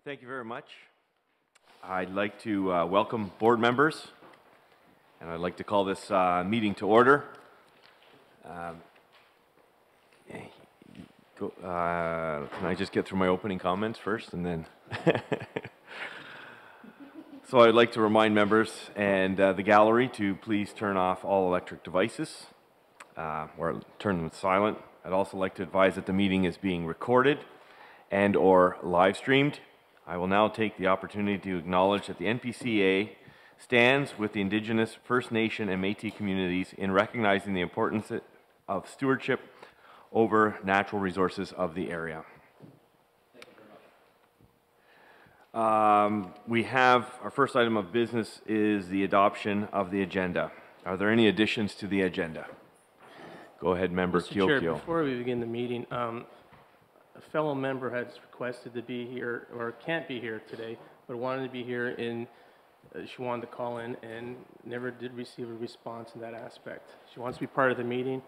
Thank you very much. I'd like to welcome board members, and I'd like to call this meeting to order. Can I just get through my opening comments first, and then... So I'd like to remind members and the gallery to please turn off all electric devices or turn them silent. I'd also like to advise that the meeting is being recorded and or live streamed. I will now take the opportunity to acknowledge that the NPCA stands with the Indigenous, First Nation, and Métis communities in recognizing the importance of stewardship over natural resources of the area. We have, our first item of business is the adoption of the agenda. Are there any additions to the agenda? Go ahead, Member Kiokio. Mr. Chair, before we begin the meeting, a fellow member has requested to be here, or can't be here today, but wanted to be here in, she wanted to call in and never did receive a response in that aspect. She wants to be part of the meeting.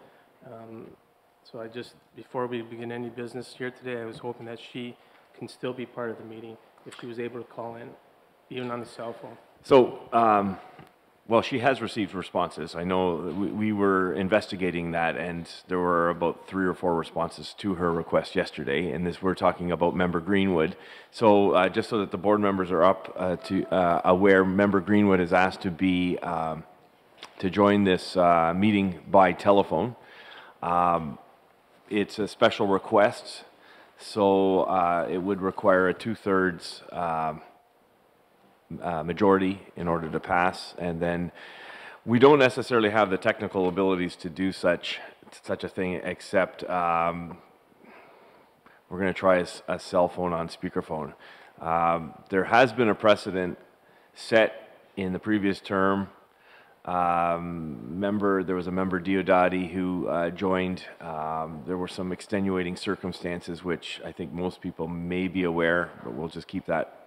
So I just, before we begin any business here today, I was hoping that she can still be part of the meeting if she was able to call in, even on the cell phone. So, well, she has received responses. I know we were investigating that, and there were about 3 or 4 responses to her request yesterday, and this we're talking about Member Greenwood. So just so that the board members are up to aware, Member Greenwood is asked to be to join this meeting by telephone. It's a special request, so it would require a 2/3 majority in order to pass, and then we don't necessarily have the technical abilities to do such a thing, except we're going to try a cell phone on speakerphone. There has been a precedent set in the previous term. There was a member, Diodati, who joined. There were some extenuating circumstances, which I think most people may be aware, but we'll just keep that.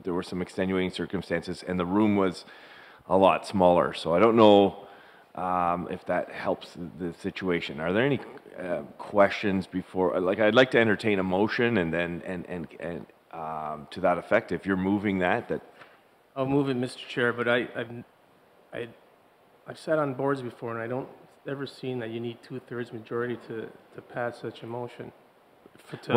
There were some extenuating circumstances, and the room was a lot smaller. So I don't know if that helps the situation. Are there any questions before? Like, I'd like to entertain a motion, and then to that effect, if you're moving that. I'll move it, Mr. Chair, but I've sat on boards before, and I don't ever seen that you need 2/3 majority to pass such a motion. To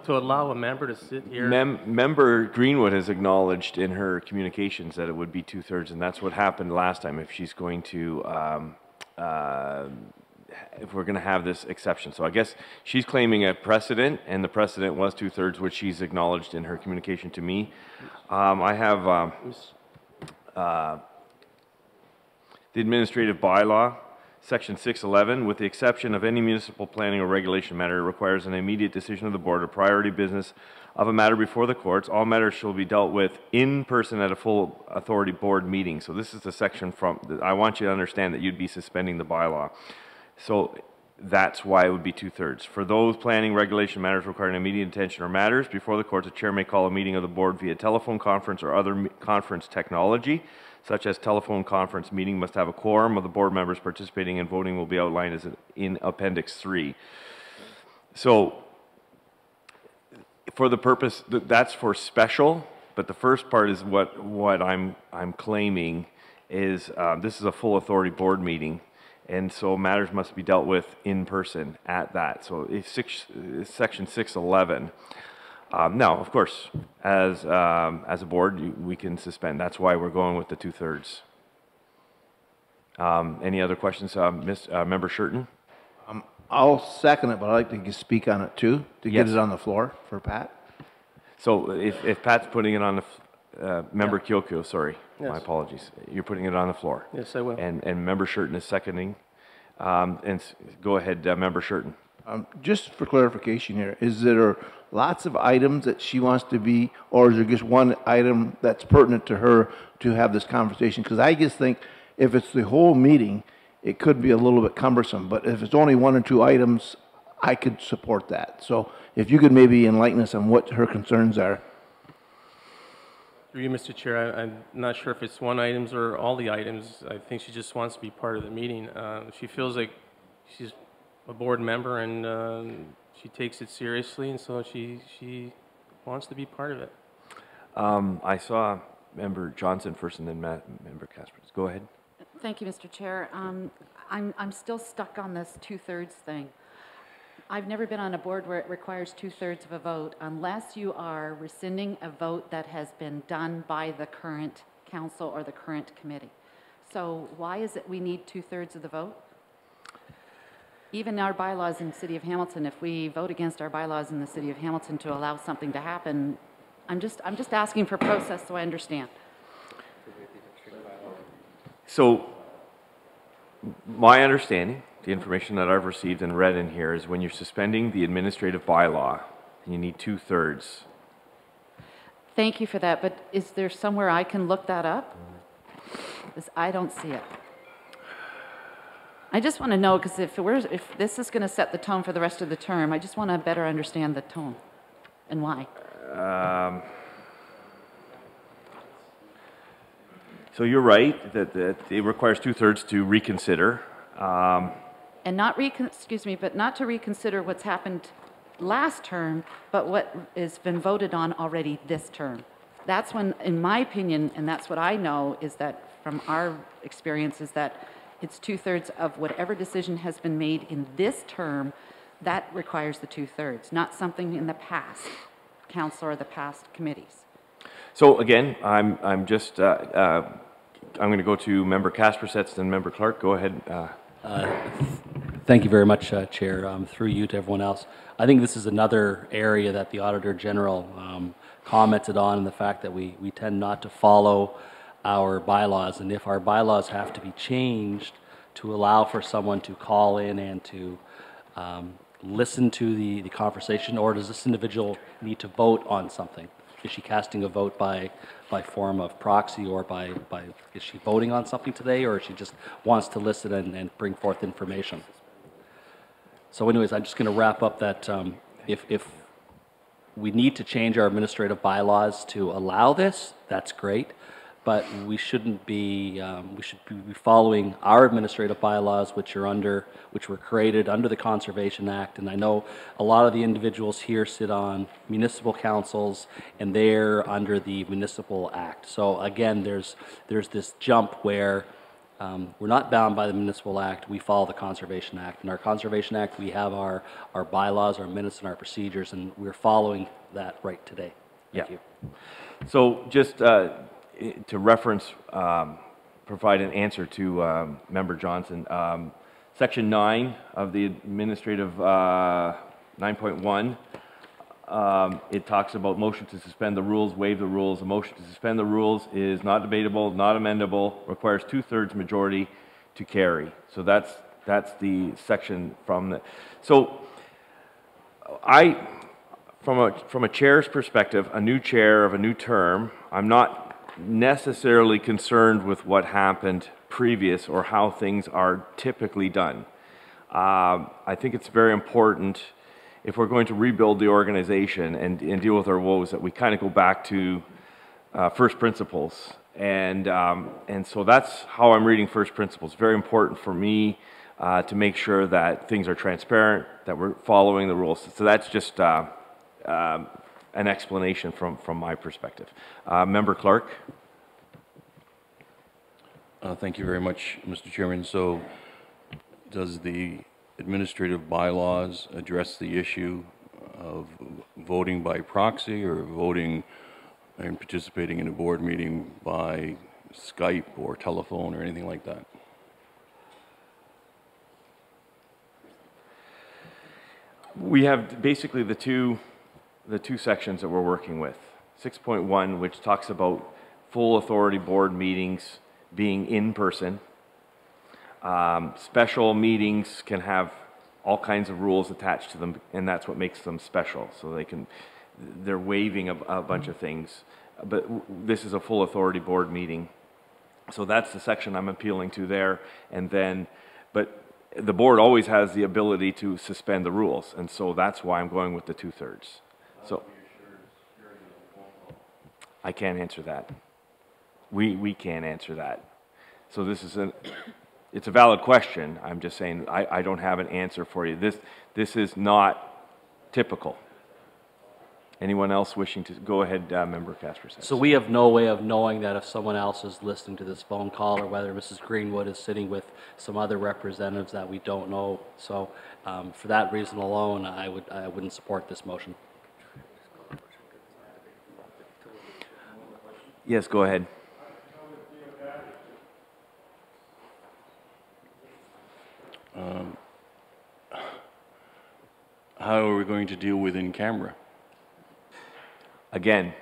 allow a member to sit here. Member Greenwood has acknowledged in her communications that it would be 2/3, and that's what happened last time. If she's going to, if we're going to have this exception, so I guess she's claiming a precedent, and the precedent was 2/3, which she's acknowledged in her communication to me. I have. The administrative bylaw, section 611, with the exception of any municipal planning or regulation matter, requires an immediate decision of the board or priority business of a matter before the courts. All matters shall be dealt with in person at a full authority board meeting. So this is the section from, I want you to understand that you'd be suspending the bylaw. So that's why it would be 2/3. For those planning regulation matters requiring immediate attention or matters before the courts, the chair may call a meeting of the board via telephone conference or other conference technology, such as telephone conference meeting must have a quorum of the board members participating, and voting will be outlined as in Appendix 3. So, for the purpose, that's for special, but the first part is what I'm claiming is this is a full authority board meeting, and so matters must be dealt with in person at that. So, if Section 611. Now, of course, as a board, we can suspend. That's why we're going with the 2/3. Any other questions, Member Shurton? I'll second it, but I'd like to speak on it too, to get it on the floor for Pat. So if Pat's putting it on the, Member Kiokio, sorry, Yes. My apologies. You're putting it on the floor. Yes, I will. And Member Shurton is seconding. And go ahead, Member Shurton. Just for clarification here, is there lots of items that she wants to be, or is there just one item that's pertinent to her to have this conversation? Because I just think if it's the whole meeting, it could be a little bit cumbersome. But if it's only 1 or 2 items, I could support that. So if you could maybe enlighten us on what her concerns are. Through you, Mr. Chair, I'm not sure if it's 1 item or all the items. I think she just wants to be part of the meeting. She feels like she's a board member, and she takes it seriously, and so she wants to be part of it. I saw Member Johnson first and then Member Casper. Go ahead. Thank you, Mr. Chair. I'm still stuck on this two-thirds thing. I've never been on a board where it requires two-thirds of a vote unless you are rescinding a vote that has been done by the current council or the current committee. So why is it we need two-thirds of the vote? Even our bylaws in the City of Hamilton, if we vote against our bylaws in the City of Hamilton to allow something to happen, I'm just asking for process so I understand. So, my understanding, the information that I've received and read in here is when you're suspending the administrative bylaw, you need two-thirds. Thank you for that, but is there somewhere I can look that up? Because I don't see it. I just want to know, because if this is going to set the tone for the rest of the term, I just want to better understand the tone and why. So you're right that it requires two-thirds to reconsider. And not not to reconsider what's happened last term, but what has been voted on already this term. That's when, in my opinion, and that's what I know, is that from our experience, is that it's two-thirds of whatever decision has been made in this term, that requires the two-thirds, not something in the past council or the past committees. So again, I'm going to go to Member Kaspersets and Member Clark. Go ahead. Thank you very much, Chair. Through you to everyone else. I think this is another area that the Auditor General commented on, the fact that we tend not to follow our bylaws, and if our bylaws have to be changed to allow for someone to call in and to listen to the conversation, or does this individual need to vote on something? Is she casting a vote by form of proxy, or is she voting on something today, or she just wants to listen and bring forth information? So anyways, I'm just going to wrap up that if we need to change our administrative bylaws to allow this, that's great, but we shouldn't be, we should be following our administrative bylaws, which were created under the Conservation Act. And I know a lot of the individuals here sit on municipal councils, and they're under the Municipal Act. So again, there's this jump where we're not bound by the Municipal Act, we follow the Conservation Act. In our Conservation Act, we have our bylaws, our minutes, and our procedures, and we're following that right today. Thank you. So just to reference, provide an answer to Member Johnson, Section 9 of the Administrative 9.1, it talks about motion to suspend the rules, waive the rules. A motion to suspend the rules is not debatable, not amendable, requires two-thirds majority to carry. So that's the section from the. So from a chair's perspective, a new chair of a new term, I'm not necessarily concerned with what happened previous or how things are typically done. I think it's very important, if we're going to rebuild the organization and deal with our woes, that we kind of go back to first principles. And so that's how I'm reading first principles. Very important for me to make sure that things are transparent, that we're following the rules. So that's just an explanation from my perspective. Member Clark. Thank you very much, Mr. Chairman. So does the administrative bylaws address the issue of voting by proxy, or voting and participating in a board meeting by Skype or telephone or anything like that? We have basically the two sections that we're working with. 6.1, which talks about full authority board meetings being in person. Special meetings can have all kinds of rules attached to them, and that's what makes them special. So they're waiving a bunch of things, but this is a full authority board meeting. So that's the section I'm appealing to there. And then, but the board always has the ability to suspend the rules, and so that's why I'm going with the two-thirds. So I can't answer that. We can't answer that. So this is it's a valid question. I'm just saying I don't have an answer for you. This is not typical. Anyone else wishing to go ahead, Member Casper? So we have no way of knowing that if someone else is listening to this phone call or whether Mrs. Greenwood is sitting with some other representatives that we don't know. So for that reason alone, I wouldn't support this motion. Yes, go ahead. How are we going to deal with in camera? Again,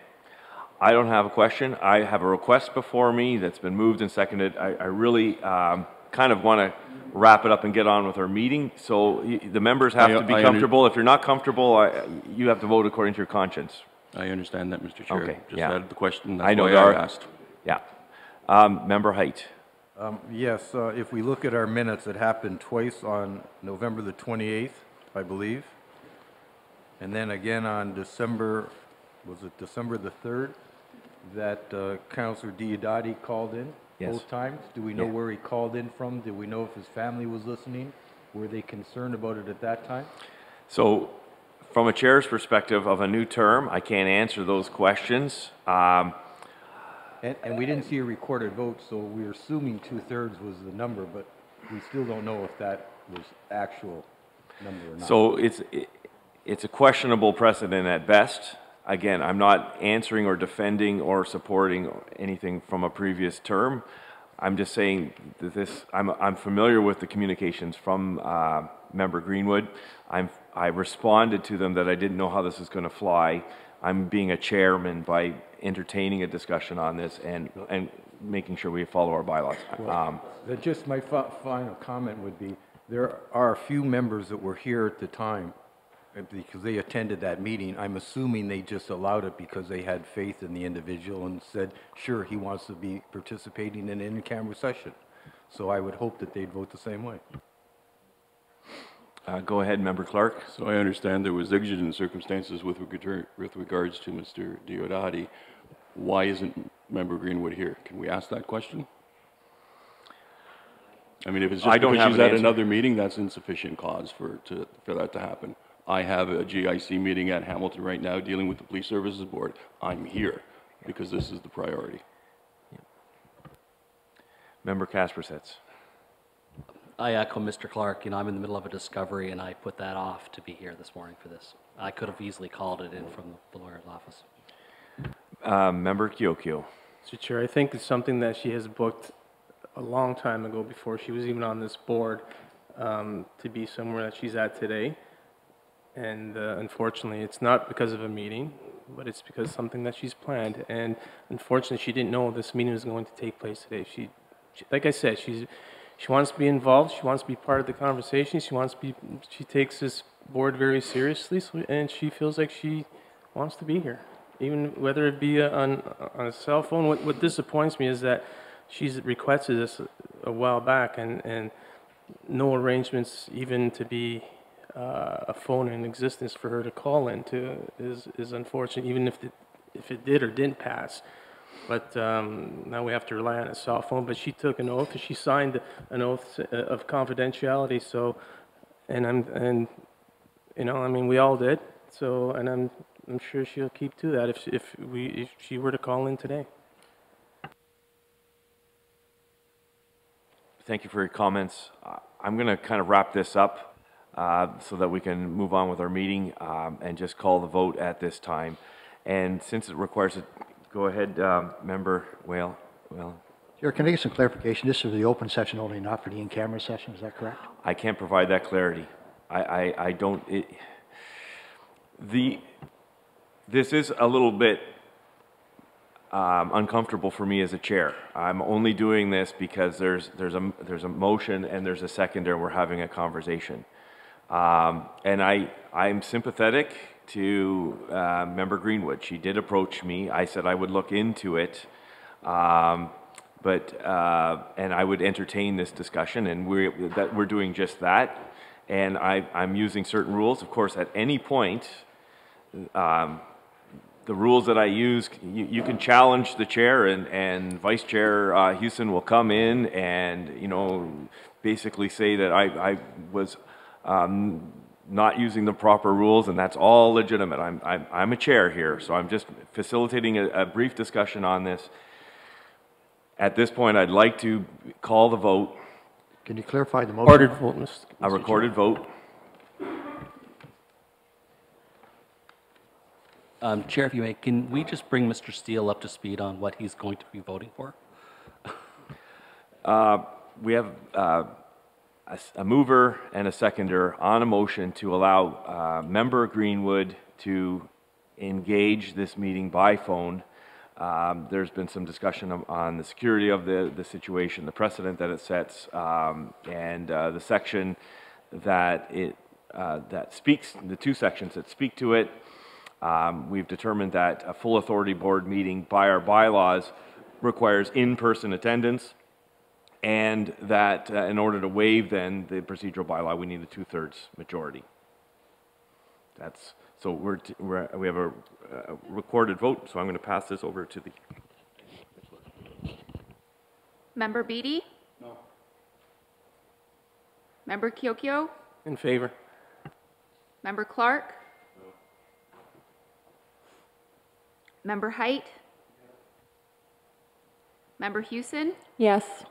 I don't have a question. I have a request before me that's been moved and seconded. I really kind of want to wrap it up and get on with our meeting. So the members have to be comfortable. If you're not comfortable, you have to vote according to your conscience. I understand that, Mr. Chair. Okay, Just yeah. added the question. That's I know why there are. I asked. Yeah. Member Height. Yes, if we look at our minutes, it happened twice on November the 28th, I believe. And then again on December, was it December the 3rd, that Councillor Diodati called in? Yes. Both times? Do we know Yeah. where he called in from? Do we know if his family was listening? Were they concerned about it at that time? So from a chair's perspective of a new term, I can't answer those questions. And we didn't see a recorded vote, so we're assuming 2/3 was the number, but we still don't know if that was actual number or not. So it's a questionable precedent at best. Again, I'm not answering or defending or supporting anything from a previous term. I'm just saying that I'm familiar with the communications from Member Greenwood. I responded to them that I didn't know how this is going to fly. I'm being a chairman by entertaining a discussion on this and making sure we follow our bylaws. Just my final comment would be, there are a few members that were here at the time because they attended that meeting. I'm assuming they just allowed it because they had faith in the individual and said, sure, he wants to be participating in an in-camera session. So I would hope that they'd vote the same way. Go ahead, Member Clark. So I understand there was exigent circumstances with regards to Mr. Diodati. Why isn't Member Greenwood here? Can we ask that question? I mean, if it's just because she's at another meeting, that's insufficient cause for that to happen. I have a GIC meeting at Hamilton right now dealing with the Police Services Board. I'm here because this is the priority. Member Kaspersets. I echo Mr. Clark. You know, I'm in the middle of a discovery, and I put that off to be here this morning for this. I could have easily called it in from the lawyer's office. Member Kyokyo. Mr. Chair, I think it's something that she has booked a long time ago before she was even on this board to be somewhere that she's at today. And unfortunately, it's not because of a meeting, but it's because of something that she's planned. And unfortunately, she didn't know this meeting was going to take place today. She like I said, she wants to be involved. She wants to be part of the conversation. She takes this board very seriously, and she feels like she wants to be here, even whether it be on a cell phone. What disappoints me is that she's requested this a while back, and no arrangements even to be a phone in existence for her to call into is unfortunate, even if it did or didn't pass. But now we have to rely on a cell phone. But she took an oath. She signed an oath of confidentiality. So, and you know, I mean, we all did. So, and I'm sure she'll keep to that if she were to call in today. Thank you for your comments. I'm going to kind of wrap this up so that we can move on with our meeting and just call the vote at this time. And since it requires it, go ahead, Member Whale. Chair, can I get some clarification? This is the open session only, not for the in-camera session, is that correct? I can't provide that clarity. I don't. This is a little bit uncomfortable for me as a chair. I'm only doing this because there's a motion and there's a seconder and we're having a conversation. And I'm sympathetic to Member Greenwood. She did approach me. I said I would look into it, and I would entertain this discussion, and we're doing just that. And I'm using certain rules. Of course, at any point, the rules that I use, you can challenge the chair, and Vice Chair Houston will come in and, you know, basically say that I was not using the proper rules, and that's all legitimate. I'm a chair here, so I'm just facilitating a brief discussion on this. At this point, I'd like to call the vote, Can you clarify the motion? Recorded vote, Mr. a recorded vote. Chair, if you may, can we just bring Mr. Steele up to speed on what he's going to be voting for? We have a mover and a seconder on a motion to allow Member Greenwood to engage this meeting by phone. There's been some discussion on the security of the situation, the precedent that it sets, and the section that that speaks, the two sections that speak to it. We've determined that a full authority board meeting by our bylaws requires in-person attendance, and that in order to waive then the procedural bylaw, we need a 2/3 majority. That's, so we have a recorded vote, so I'm going to pass this over to the... Member Beatty? No. Member Kiokio? In favor. Member Clark? No. Member Height? Member Houston? Yes.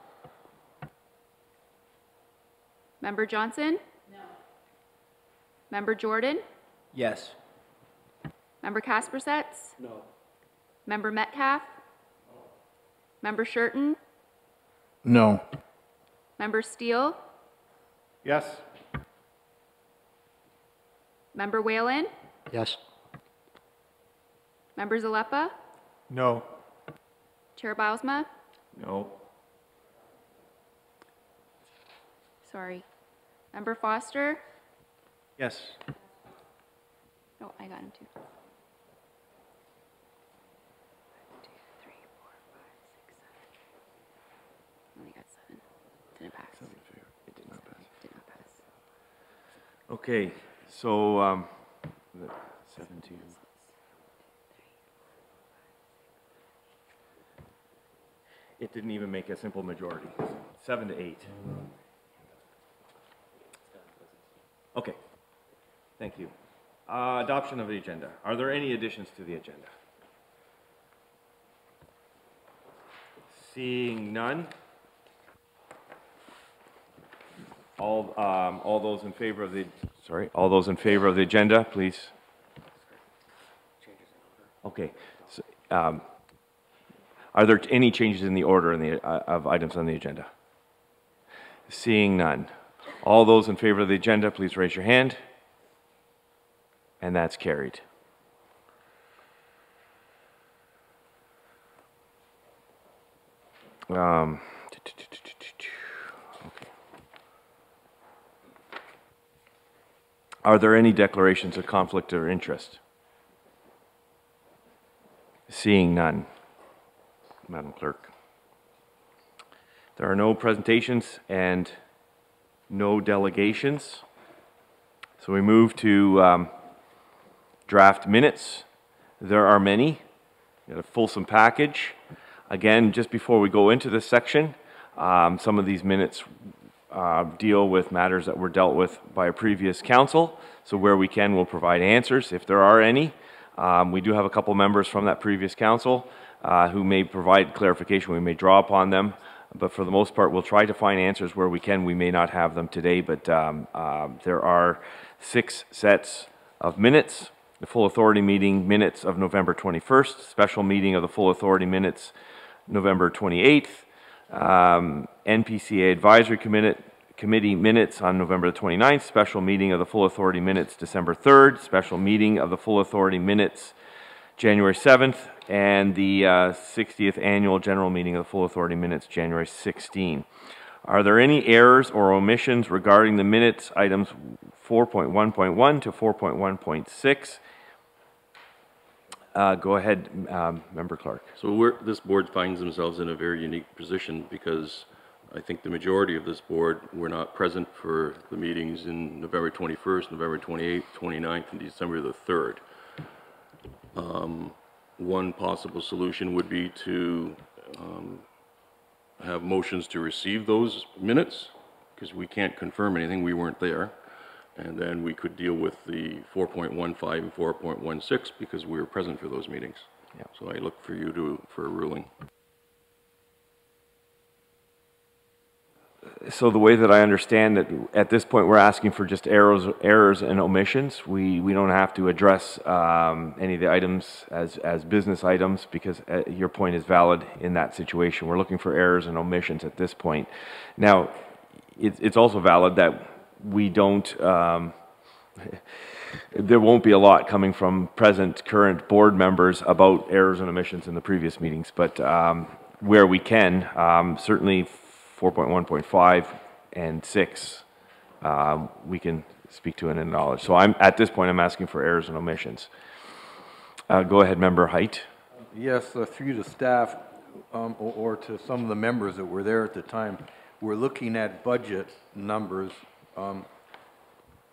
Member Johnson? No. Member Jordan? Yes. Member Kaspersets? No. Member Metcalf? No. Member Shurton? No. Member Steele? Yes. Member Whalen? Yes. Member Zalepa? No. Chair Bylsma? No. Sorry. Member Foster? Yes. Oh, I got him too. 1, 2, 3, 4, 5, 6, 7. Only got 7. Didn't pass. It did not pass. Did not pass. Okay, so 17. It didn't even make a simple majority. 7 to 8. Okay, thank you. Adoption of the agenda. Are there any additions to the agenda? Seeing none. All those in favor of the, all those in favor of the agenda, please. Okay. So, are there any changes in the order of items on the agenda? Seeing none. All those in favor of the agenda, please raise your hand. And that's carried. Okay. Are there any declarations of conflict or interest? Seeing none. Madam Clerk. There are no presentations and no delegations. So we move to draft minutes. There are many. We got a fulsome package. Again, just before we go into this section, some of these minutes deal with matters that were dealt with by a previous council. So where we can, we'll provide answers if there are any. We do have a couple members from that previous council who may provide clarification. We may draw upon them. But for the most part, we'll try to find answers where we can. We may not have them today, but there are 6 sets of minutes. The full authority meeting minutes of November 21st, special meeting of the full authority minutes November 28th, NPCA advisory committee minutes on November the 29th, special meeting of the full authority minutes December 3rd, special meeting of the full authority minutes January 7th, and the 60th annual general meeting of the full authority minutes January 16. Are there any errors or omissions regarding the minutes items 4.1.1 to 4.1.6? Go ahead, Member Clark. So this board finds themselves in a very unique position because I think the majority of this board were not present for the meetings in November 21st, November 28th, 29th, and December the 3rd. One possible solution would be to have motions to receive those minutes, because we can't confirm anything, we weren't there. And then we could deal with the 4.15 and 4.16 because we were present for those meetings. Yeah. So I look for you for a ruling. So the way that I understand that at this point we're asking for just errors and omissions. We don't have to address any of the items as business items because your point is valid in that situation. We're looking for errors and omissions at this point. Now, it's also valid that we don't. There won't be a lot coming from current board members about errors and omissions in the previous meetings, but where we can, certainly 4.1.5 and 6, we can speak to and acknowledge. So at this point, I'm asking for errors and omissions. Go ahead, Member Height. Yes, through the staff or to some of the members that were there at the time, we're looking at budget numbers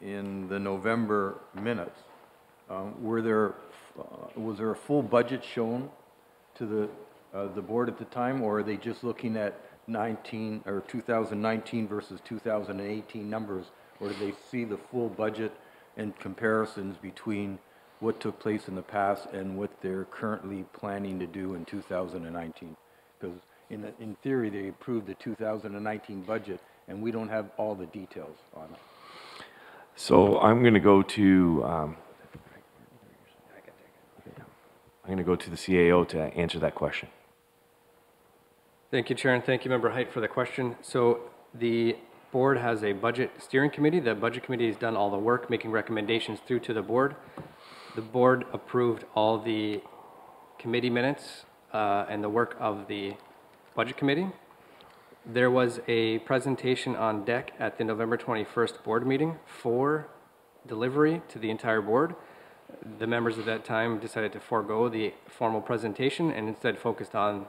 in the November minutes. Was there a full budget shown to the board at the time, or are they just looking at 2019 versus 2018 numbers, or did they see the full budget and comparisons between what took place in the past and what they're currently planning to do in 2019? Because in theory, they approved the 2019 budget, and we don't have all the details on it. So I'm going to go to the CAO to answer that question. Thank you, Chair, and thank you, Member Height, for the question. So the board has a budget steering committee. The budget committee has done all the work, making recommendations through to the board. The board approved all the committee minutes and the work of the budget committee. There was a presentation on deck at the November 21st board meeting for delivery to the entire board. The members at that time decided to forego the formal presentation and instead focused on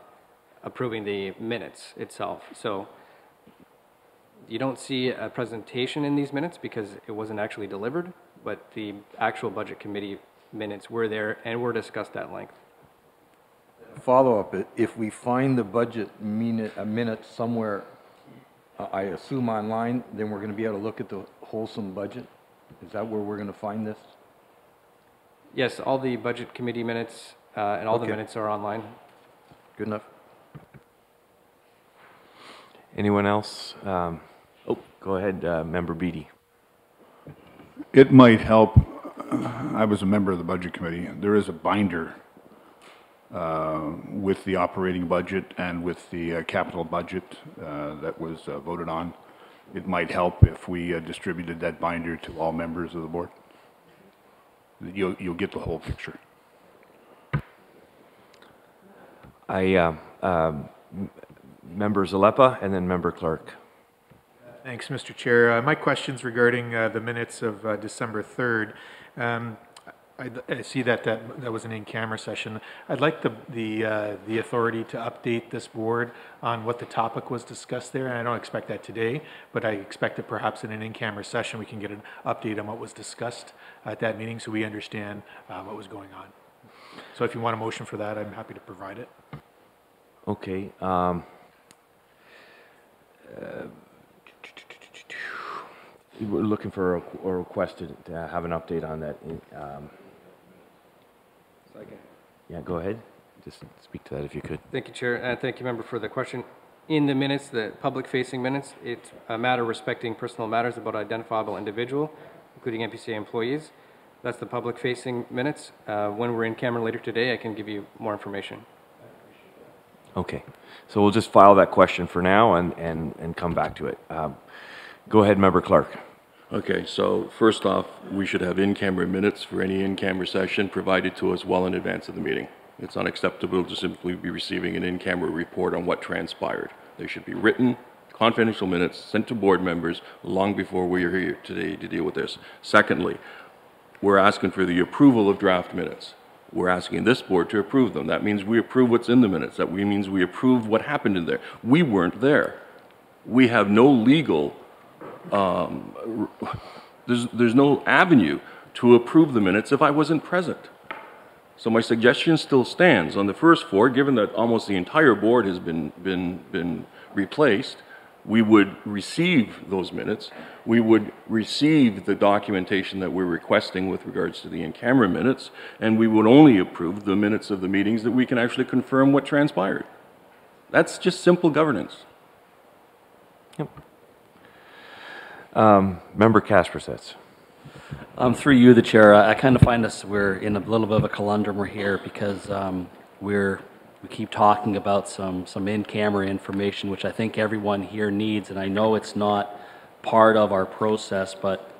approving the minutes itself. So you don't see a presentation in these minutes because it wasn't actually delivered, but the actual budget committee minutes were there and were discussed at length. Follow-up, if we find the budget minute somewhere, I assume online, then we're going to be able to look at the wholesome budget? Is that where we're going to find this? Yes, all the budget committee minutes and all the minutes are online. Good enough. Anyone else? Go ahead, Member Beatty. It might help. I was a member of the budget committee. There is a binder with the operating budget and with the capital budget that was voted on. It might help if we distributed that binder to all members of the board. You'll get the whole picture. Member Zalepa and then Member Clark. Thanks, Mr. Chair. My question's regarding the minutes of December 3rd. I see that was an in-camera session. I'd like the authority to update this board on what the topic was discussed there, and I don't expect that today, but I expect that perhaps in an in-camera session we can get an update on what was discussed at that meeting so we understand what was going on. So if you want a motion for that, I'm happy to provide it. Okay. We're looking for a request to have an update on that. Second. Yeah, go ahead. Just speak to that if you could. Thank you, Chair, and thank you, Member, for the question. In the minutes, the public-facing minutes, it's a matter respecting personal matters about identifiable individual, including NPCA employees. That's the public-facing minutes. When we're in camera later today, I can give you more information. Okay, so we'll just file that question for now and come back to it. Go ahead, Member Clark. Okay, so first off, we should have in-camera minutes for any in-camera session provided to us well in advance of the meeting. It's unacceptable to simply be receiving an in-camera report on what transpired. They should be written, confidential minutes sent to board members long before we are here today to deal with this. Secondly, we're asking for the approval of draft minutes. We're asking this board to approve them. That means we approve what's in the minutes. That means we approve what happened in there. We weren't there. We have no legal, there's no avenue to approve the minutes if I wasn't present. So my suggestion still stands on the first four, given that almost the entire board has been replaced. We would receive those minutes. We would receive the documentation that we're requesting with regards to the in-camera minutes, and we would only approve the minutes of the meetings that we can actually confirm what transpired. That's just simple governance. Member Kaspersets. Through you, the chair, I kind of find we're in a little bit of a conundrum here because we keep talking about some in-camera information, which I think everyone here needs, and I know it's not part of our process, but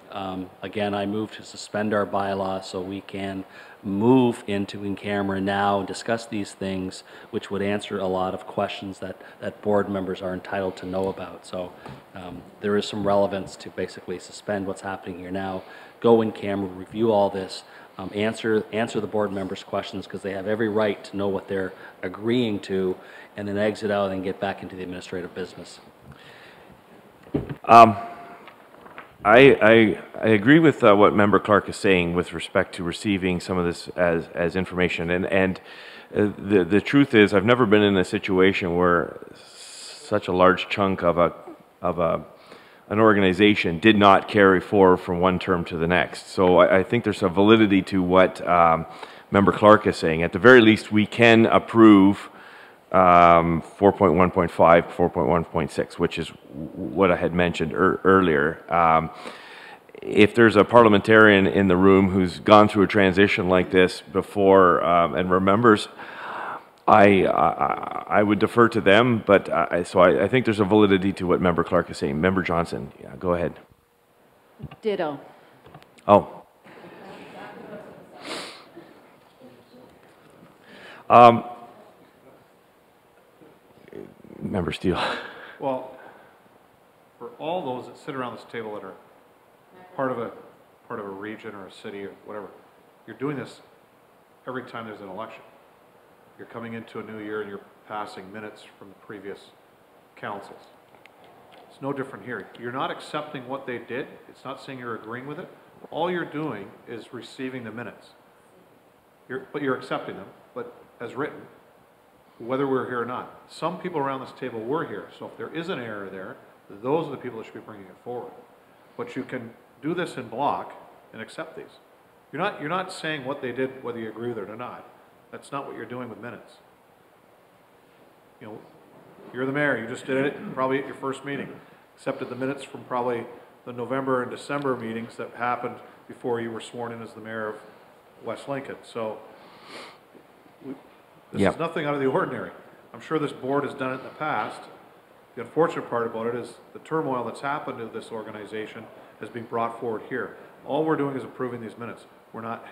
again, I move to suspend our bylaw so we can move into in-camera now and discuss these things, which would answer a lot of questions that board members are entitled to know about. So there is some relevance to basically suspend what's happening here now, go in camera, review all this, answer the board members' questions because they have every right to know what they're agreeing to, and then exit out and get back into the administrative business. I agree with what Member Clark is saying with respect to receiving some of this as information, and the truth is I've never been in a situation where such a large chunk of an organization did not carry forward from one term to the next. So I think there's a validity to what Member Clark is saying. At the very least, we can approve 4.1.5, 4.1.6, which is what I had mentioned earlier. If there's a parliamentarian in the room who's gone through a transition like this before and remembers, I would defer to them, but so I think there's a validity to what Member Clark is saying. Member Johnson, yeah, go ahead. Ditto. Oh. Member Steele. Well, for all those that sit around this table that are part of a region or a city or whatever, you're doing this every time there's an election. You're coming into a new year and you're passing minutes from the previous councils. It's no different here. You're not accepting what they did. It's not saying you're agreeing with it. All you're doing is receiving the minutes. But you're accepting them, but as written, whether we're here or not. Some people around this table were here, so if there is an error there, those are the people that should be bringing it forward. But you can do this in block and accept these. You're not saying what they did, whether you agree with it or not. That's not what you're doing with minutes. You know, you're the mayor, you just did it probably at your first meeting. Accepted the minutes from probably the November and December meetings that happened before you were sworn in as the mayor of West Lincoln. So this is nothing out of the ordinary. I'm sure this board has done it in the past. The unfortunate part about it is the turmoil that's happened to this organization has been brought forward here. All we're doing is approving these minutes. We're not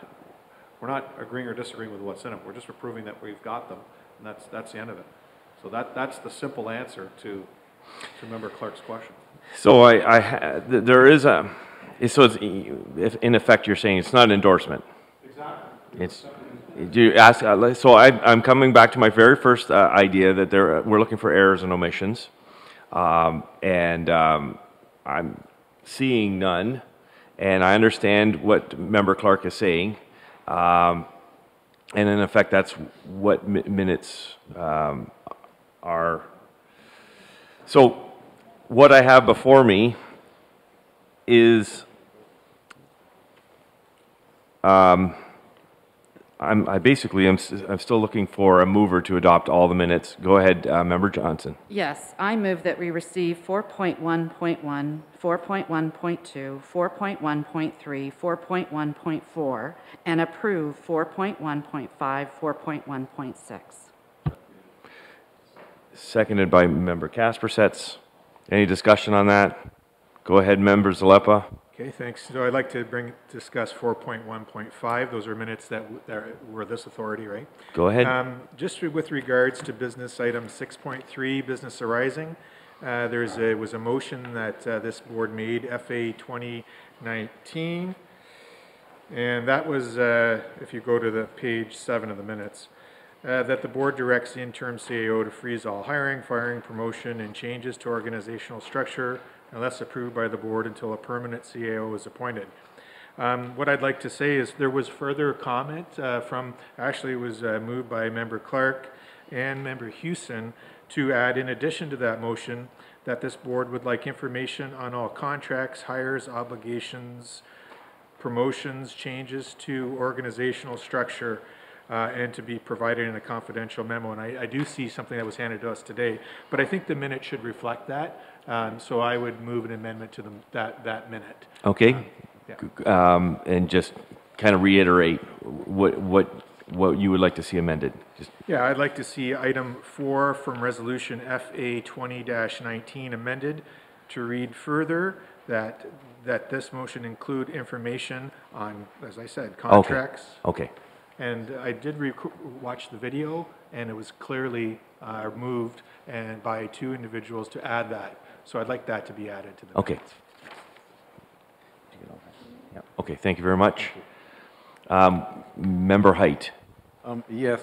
agreeing or disagreeing with what's in them. We're just approving that we've got them, and that's the end of it. So that's the simple answer to Member Clark's question. So there is a, so it's, in effect you're saying it's not an endorsement. Exactly. It's, do you ask, so I'm coming back to my very first idea that we're looking for errors and omissions, and I'm seeing none, and I understand what Member Clark is saying, and in effect that's what minutes are. So what I have before me is I basically am still looking for a mover to adopt all the minutes. Go ahead, Member Johnson. Yes, I move that we receive 4.1.1, 4.1.2, 4.1.3, 4.1.4, and approve 4.1.5, 4.1.6. Seconded by Member Kaspersets. Any discussion on that? Go ahead, Member Zalepa. Okay, thanks. So I'd like to discuss 4.1.5. Those are minutes that were this authority, right? Go ahead. Just with regards to business item 6.3, business arising, there was a motion that this board made, FA 2019, and that was, if you go to the page 7 of the minutes, that the board directs the interim CAO to freeze all hiring, firing, promotion, and changes to organizational structure unless approved by the board until a permanent CAO is appointed. What I'd like to say is there was further comment actually it was moved by Member Clark and Member Houston to add, in addition to that motion, that this board would like information on all contracts, hires, obligations, promotions, changes to organizational structure, and to be provided in a confidential memo. And I do see something that was handed to us today, but I think the minute should reflect that. So I would move an amendment to that minute. Okay. And just kind of reiterate what you would like to see amended. Yeah, I'd like to see item 4 from resolution FA 20-19 amended to read further that this motion include information on, as I said, contracts. Okay. And I did watch the video, and it was clearly moved and by 2 individuals to add that. So I'd like that to be added to the minutes. Okay, thank you very much. Member Height. Yes,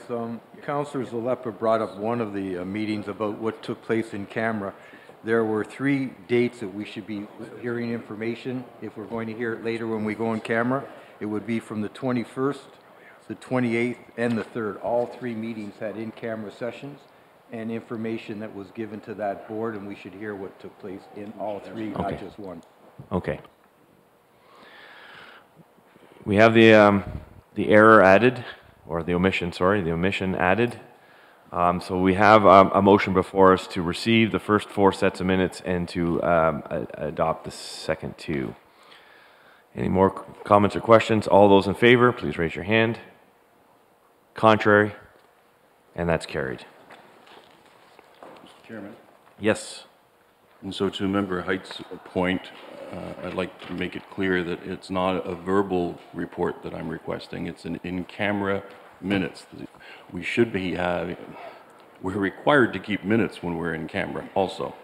Councillor Zalepa brought up one of the meetings about what took place in camera. There were 3 dates that we should be hearing information. If we're going to hear it later when we go on camera, it would be from the 21st, the 28th, and the 3rd. All 3 meetings had in-camera sessions and information that was given to that board, and we should hear what took place in all 3, not just one. Okay. We have the error added, or the omission, sorry, the omission added. So we have a motion before us to receive the first 4 sets of minutes and to adopt the second 2. Any more comments or questions? All those in favor, please raise your hand. Contrary? And that's carried. Mr. Chairman? Yes. And so to Member Height's point, I'd like to make it clear that it's not a verbal report that I'm requesting. It's an in-camera minutes. We should be we're required to keep minutes when we're in camera also.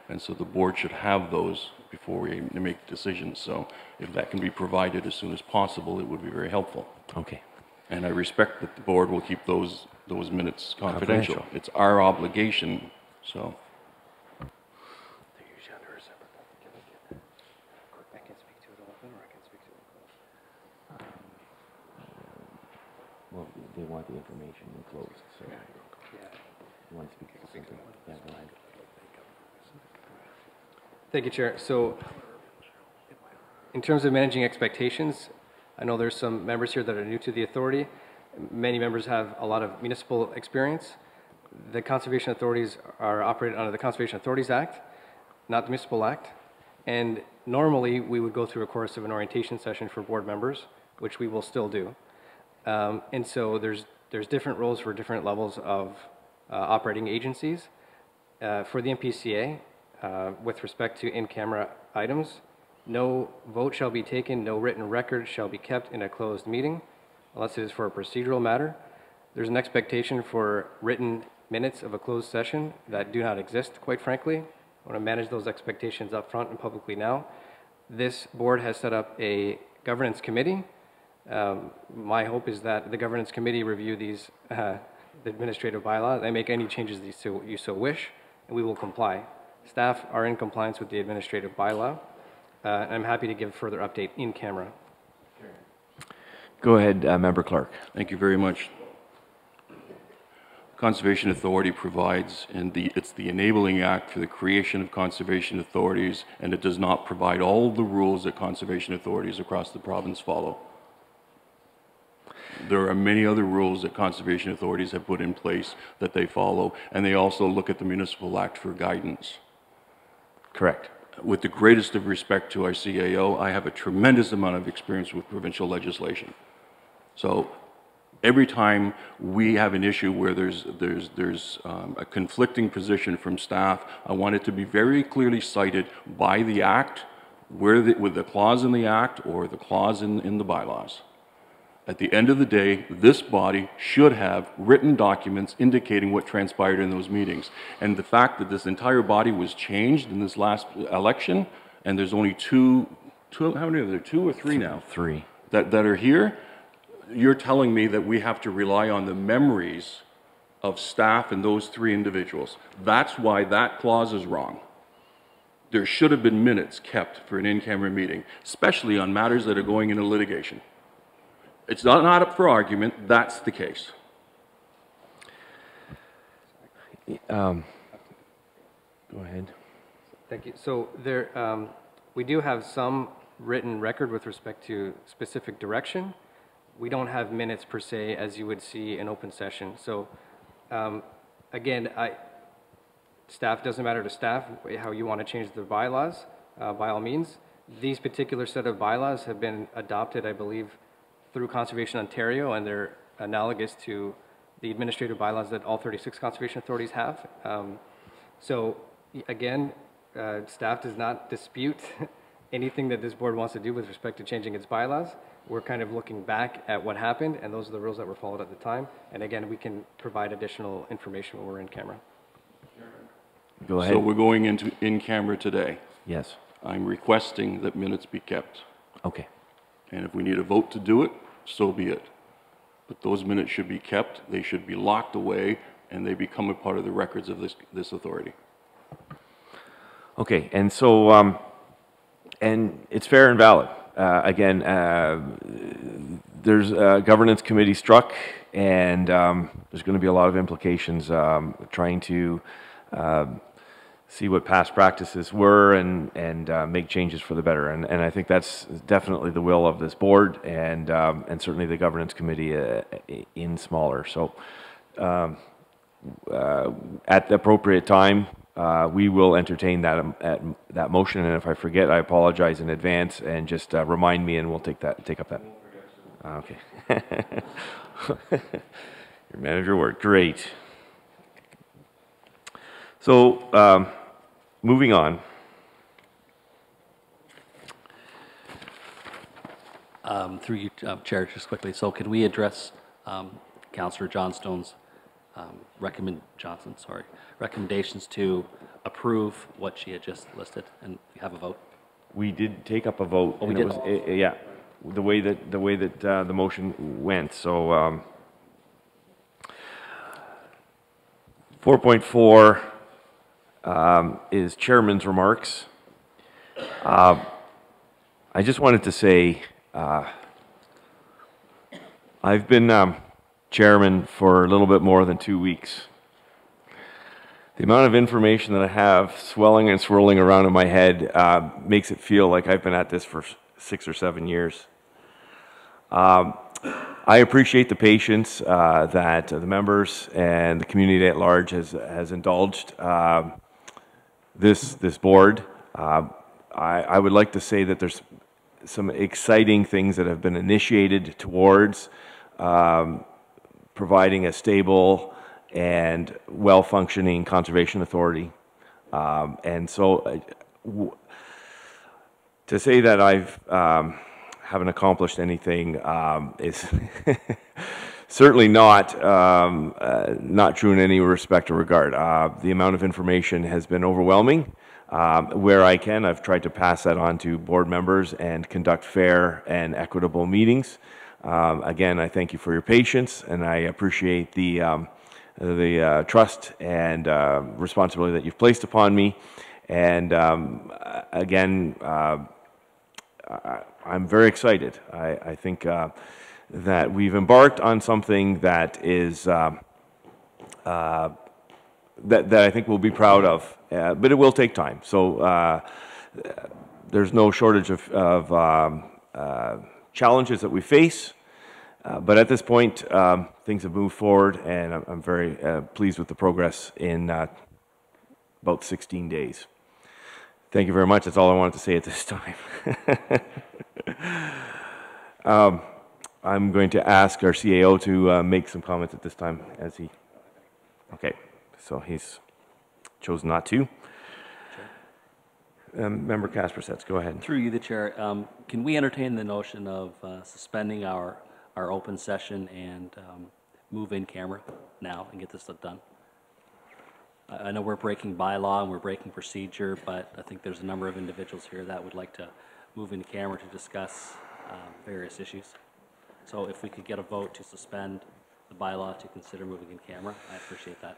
And so the board should have those before we make decisions. So if that can be provided as soon as possible, it would be very helpful. Okay. And I respect that the board will keep those minutes confidential. It's our obligation, so. Well, they want the information enclosed, so you want to speak to something. Yeah, go ahead. Thank you, Chair. So in terms of managing expectations, I know there's some members here that are new to the authority. Many members have a lot of municipal experience. The conservation authorities are operated under the Conservation Authorities Act, not the Municipal Act. And normally we would go through a course of an orientation session for board members, which we will still do. And so there's different roles for different levels of operating agencies. For the NPCA, with respect to in-camera items, no vote shall be taken, no written record shall be kept in a closed meeting, unless it is for a procedural matter. There's an expectation for written minutes of a closed session that do not exist, quite frankly. I want to manage those expectations up front and publicly now. This board has set up a governance committee. My hope is that the governance committee review these the administrative bylaws and make any changes you so wish, and we will comply. Staff are in compliance with the administrative bylaw. And I'm happy to give further update in camera. Go ahead, Member Clark. Thank you very much. Conservation Authority provides, it's the enabling act for the creation of conservation authorities, and it does not provide all the rules that conservation authorities across the province follow. There are many other rules that conservation authorities have put in place that they follow, and they also look at the Municipal Act for guidance. Correct. With the greatest of respect to our CAO, I have a tremendous amount of experience with provincial legislation. So every time we have an issue where there's a conflicting position from staff, I want it to be very clearly cited by the Act, with the clause in the Act or the clause in the bylaws. At the end of the day, this body should have written documents indicating what transpired in those meetings. And the fact that this entire body was changed in this last election, and there's only two, how many are there, 2 or 3 now? 3. That are here, you're telling me that we have to rely on the memories of staff and those 3 individuals. That's why that clause is wrong. There should have been minutes kept for an in-camera meeting, especially on matters that are going into litigation. It's not up for argument. That's the case. Go ahead. Thank you. So there, we do have some written record with respect to specific direction. We don't have minutes per se, as you would see in open session. So again, staff, doesn't matter to staff how you want to change the bylaws, by all means. These particular set of bylaws have been adopted, I believe, through Conservation Ontario, and they're analogous to the administrative bylaws that all 36 conservation authorities have. So again, staff does not dispute anything that this board wants to do with respect to changing its bylaws. We're kind of looking back at what happened, and those are the rules that were followed at the time. And again, we can provide additional information when we're in camera. Go ahead. So we're going into in-camera today. Yes. I'm requesting that minutes be kept. Okay. And if we need a vote to do it, so be it. But those minutes should be kept, they should be locked away, and they become a part of the records of this authority. Okay, and so, and it's fair and valid. Again, there's a governance committee struck, and there's going to be a lot of implications trying to see what past practices were and make changes for the better. And I think that's definitely the will of this board and certainly the governance committee in smaller. So at the appropriate time, we will entertain that motion. And if I forget, I apologize in advance and just remind me, and we'll take up that. Okay. Your manager worked great. So. Moving on. Through you, Chair, just quickly. So can we address Councillor Johnstone's recommendations to approve what she had just listed and have a vote? We did take up a vote. Oh, we did? Yeah, the way that the motion went. So 4.4 is chairman's remarks. I just wanted to say I've been chairman for a little bit more than 2 weeks. The amount of information that I have swelling and swirling around in my head makes it feel like I've been at this for 6 or 7 years. I appreciate the patience that the members and the community at large has indulged this board. I would like to say that there's some exciting things that have been initiated towards providing a stable and well-functioning conservation authority. And so to say that I've haven't accomplished anything is certainly not true in any respect or regard. The amount of information has been overwhelming. Where I can, I've tried to pass that on to board members and conduct fair and equitable meetings. Again, I thank you for your patience, and I appreciate the trust and responsibility that you've placed upon me. And again, I'm very excited. I think that we've embarked on something that is that I think we'll be proud of, but it will take time. So there's no shortage of challenges that we face, but at this point, things have moved forward, and I'm very pleased with the progress in about 16 days. Thank you very much. That's all I wanted to say at this time. I'm going to ask our CAO to make some comments at this time as he... Okay, so he's chosen not to. Member Kaspersets, go ahead. Through you, the Chair, can we entertain the notion of suspending our open session and move in camera now and get this done? I know we're breaking bylaw and we're breaking procedure, but I think there's a number of individuals here that would like to move in camera to discuss various issues. So if we could get a vote to suspend the bylaw to consider moving in camera, I appreciate that.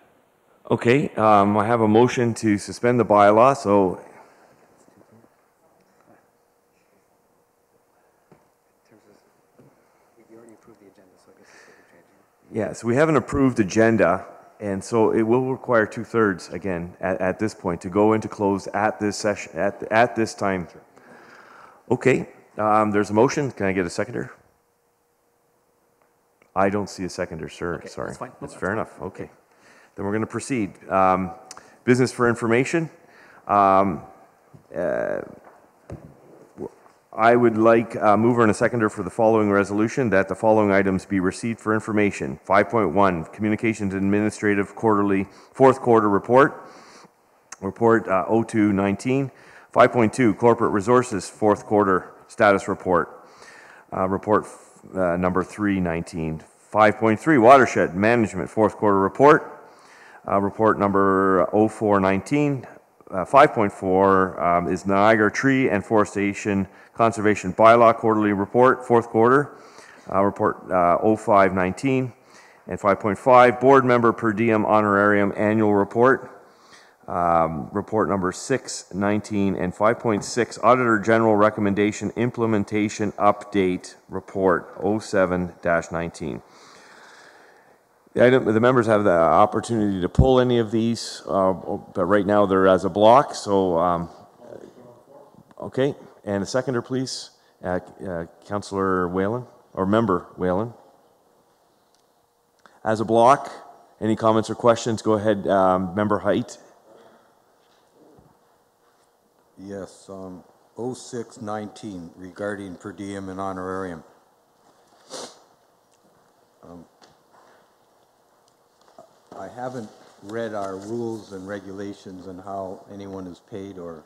Okay, I have a motion to suspend the bylaw, so... Yeah, so we have an approved agenda, And so it will require 2/3 again at this point to go into close at this session, at this time. Okay, there's a motion. Can I get a seconder? I don't see a seconder, sir. Okay, Sorry. that's fine. No, That's that's fair fine. enough. Okay. Then we're going to proceed. Business for information. I would like a mover and a seconder for the following resolution, that the following items be received for information. 5.1, Communications Administrative Quarterly, Fourth Quarter Report, Report 0219. 5.2, Corporate Resources Fourth Quarter Status Report, Report number 319. 5.3, Watershed Management Fourth Quarter Report, Report number 0419. 5.4 is Niagara Tree and Forestation Conservation Bylaw Quarterly Report, Fourth Quarter, Report 0519. And 5.5, Board Member Per Diem Honorarium Annual Report, Report number 619. And 5.6, Auditor General Recommendation Implementation Update Report 07-19. The members have the opportunity to pull any of these, but right now they're as a block. So, okay, and a seconder, please, Councillor Whalen or Member Whalen. As a block, any comments or questions? Go ahead, Member Height. Yes, 0619 regarding per diem and honorarium. I haven't read our rules and regulations and how anyone is paid or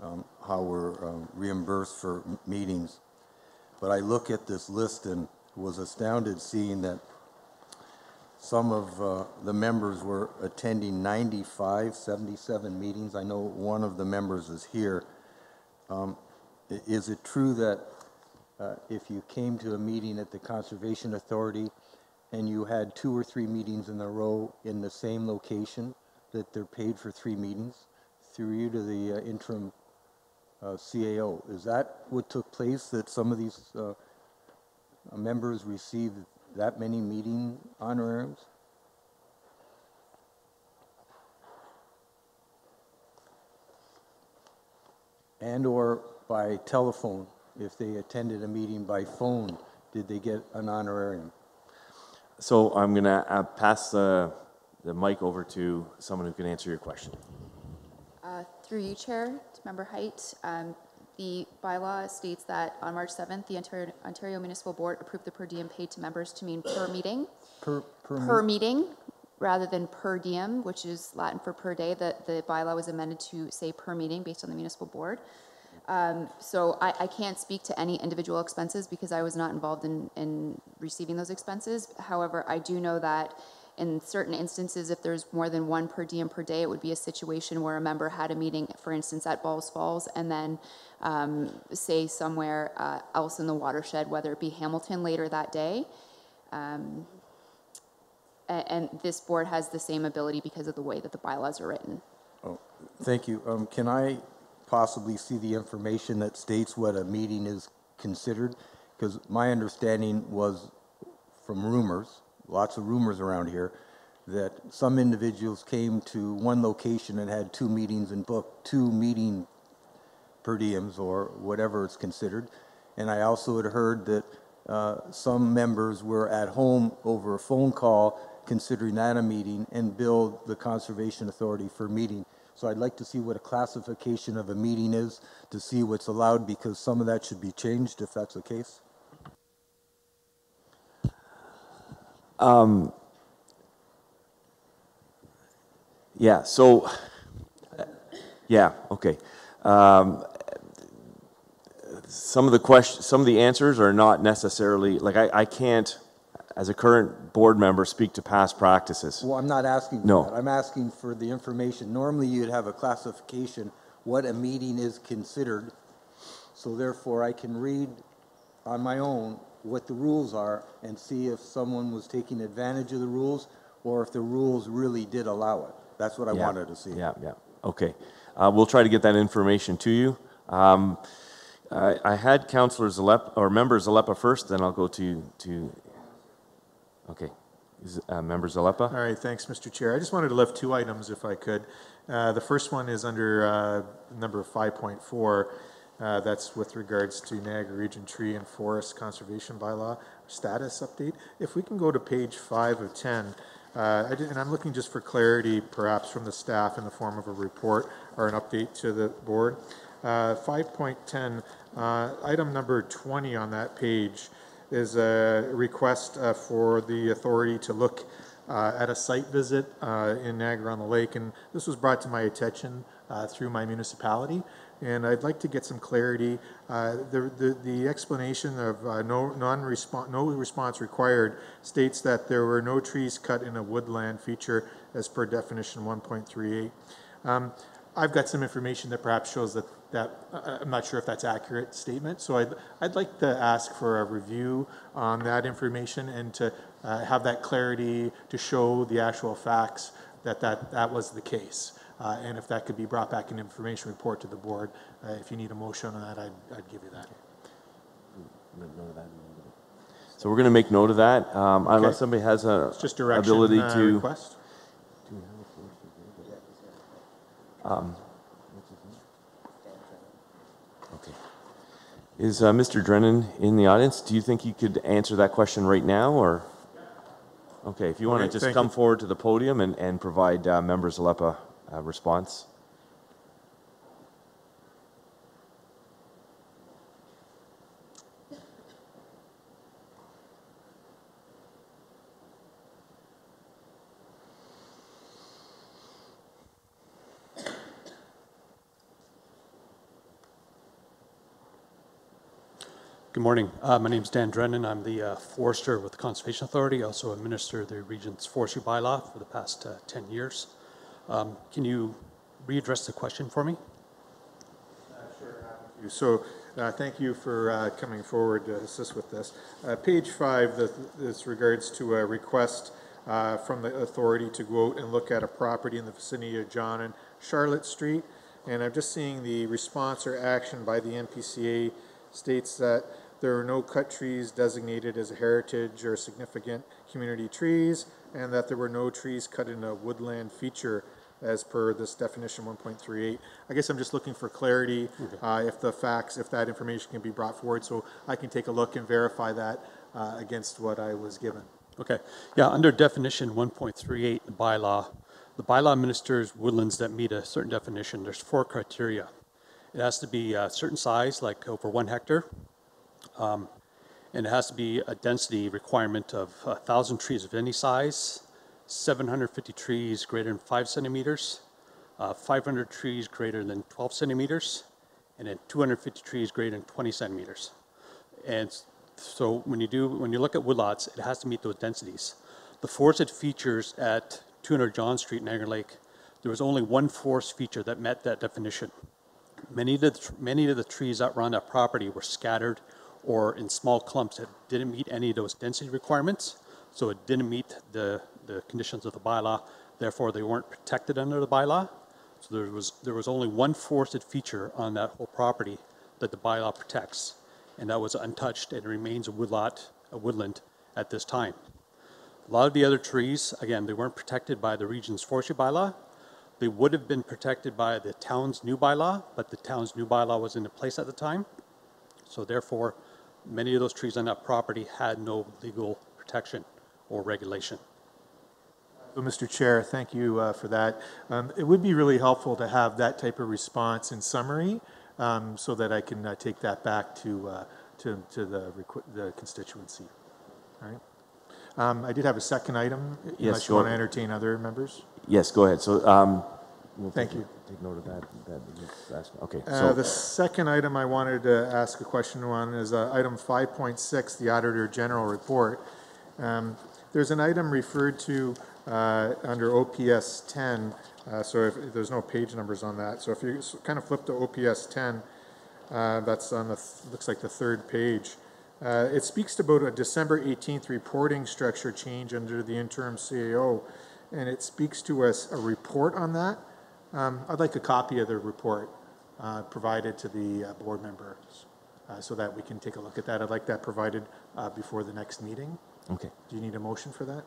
how we're reimbursed for meetings. But I look at this list and was astounded seeing that some of the members were attending 95, 77 meetings. I know one of the members is here. Is it true that if you came to a meeting at the Conservation Authority and you had 2 or 3 meetings in a row in the same location, that they're paid for 3 meetings through you to the interim CAO? Is that what took place, that some of these members received that many meeting honorariums? And or by telephone, if they attended a meeting by phone, did they get an honorarium? So I'm going to pass the mic over to someone who can answer your question. Through you, Chair, to Member Height, the bylaw states that on March 7th, the Ontario Municipal Board approved the per diem paid to members to mean per meeting. Per meeting, rather than per diem, which is Latin for per day. The bylaw was amended to say per meeting based on the municipal board. So I can't speak to any individual expenses because I was not involved in receiving those expenses. However, I do know that in certain instances, if there's more than 1 per diem per day, it would be a situation where a member had a meeting, for instance, at Balls Falls, and then say somewhere else in the watershed, whether it be Hamilton later that day. And this board has the same ability because of the way that the bylaws are written. Oh, thank you. Can I possibly see the information that states what a meeting is considered? Because my understanding was from rumors, lots of rumors around here, that some individuals came to one location and had 2 meetings and booked 2 meeting per diems or whatever it's considered. And I also had heard that some members were at home over a phone call considering that a meeting and billed the Conservation Authority for meeting. So I'd like to see what a classification of a meeting is to see what's allowed, because some of that should be changed if that's the case. Yeah, so, yeah, okay. Some of the answers are not necessarily, like I can't, as a current board member, speak to past practices. Well, I'm not asking for that. I'm asking for the information. Normally you'd have a classification, what a meeting is considered. So therefore I can read on my own what the rules are and see if someone was taking advantage of the rules or if the rules really did allow it. That's what I wanted to see. Yeah, okay. We'll try to get that information to you. I had Councillor Zalepa, or Member Zalepa first, then I'll go to okay. Is Member Zalepa? All right, thanks, Mr. Chair. I just wanted to lift two items if I could. The first one is under number 5.4. That's with regards to Niagara Region Tree and Forest Conservation Bylaw status update. If we can go to page 5 of 10, and I'm looking just for clarity, perhaps from the staff in the form of a report or an update to the board. 5.10, item number 20 on that page is a request for the authority to look at a site visit in Niagara-on-the-Lake, and this was brought to my attention through my municipality, and I'd like to get some clarity. The explanation of no response required states that there were no trees cut in a woodland feature as per definition 1.38. I've got some information that perhaps shows that I'm not sure if that's accurate statement, so I'd like to ask for a review on that information and to have that clarity to show the actual facts that was the case. And if that could be brought back in information report to the board, if you need a motion on that, I'd give you that. So we're going to make note of that, unless somebody has a just direction, ability to request. Okay. Is Mr. Drennan in the audience? Do you think he could answer that question right now, or? Okay, if you want to just come forward to the podium and provide Member Zalepa a response. Good morning. My name is Dan Drennan. I'm the forester with the Conservation Authority. I also administer the region's forestry bylaw for the past 10 years. Can you readdress the question for me? Sure, happy to. So thank you for coming forward to assist with this. Page 5, this regards to a request from the authority to go out and look at a property in the vicinity of John and Charlotte Street. And I'm just seeing the response or action by the NPCA states that there are no cut trees designated as a heritage or significant community trees, and that there were no trees cut in a woodland feature as per this definition 1.38. I guess I'm just looking for clarity if that information can be brought forward so I can take a look and verify that against what I was given. Okay. Yeah, under definition 1.38, the bylaw administers woodlands that meet a certain definition. There's 4 criteria. It has to be a certain size, like over 1 hectare. And it has to be a density requirement of 1,000 trees of any size, 750 trees greater than 5 centimeters, 500 trees greater than 12 centimeters, and then 250 trees greater than 20 centimeters. And so when you look at woodlots, it has to meet those densities. The forested features at 200 John Street, Niagara Lake, there was only one forest feature that met that definition. Many of the trees that were on that property were scattered or in small clumps that didn't meet any of those density requirements, so it didn't meet the conditions of the bylaw. Therefore, they weren't protected under the bylaw. So there was only one forested feature on that whole property that the bylaw protects, and that was untouched and remains a woodland at this time. A lot of the other trees, again, they weren't protected by the region's forestry bylaw. They would have been protected by the town's new bylaw, but the town's new bylaw was in place at the time. So therefore, many of those trees on that property had no legal protection or regulation. So, Mr. Chair, thank you for that. It would be really helpful to have that type of response in summary so that I can take that back to the constituency. All right. I did have a second item, unless you want to entertain other members. Yes, go ahead. So, thank you. Take note of that. Okay. The second item I wanted to ask a question on is item 5.6, the Auditor General Report. There's an item referred to under OPS 10, so if there's no page numbers on that. So if you kind of flip to OPS 10, that's on looks like the 3rd page. It speaks about a December 18th reporting structure change under the interim CAO, and it speaks to us a report on that. I'd like a copy of the report provided to the board members so that we can take a look at that. I'd like that provided before the next meeting. Okay. Do you need a motion for that?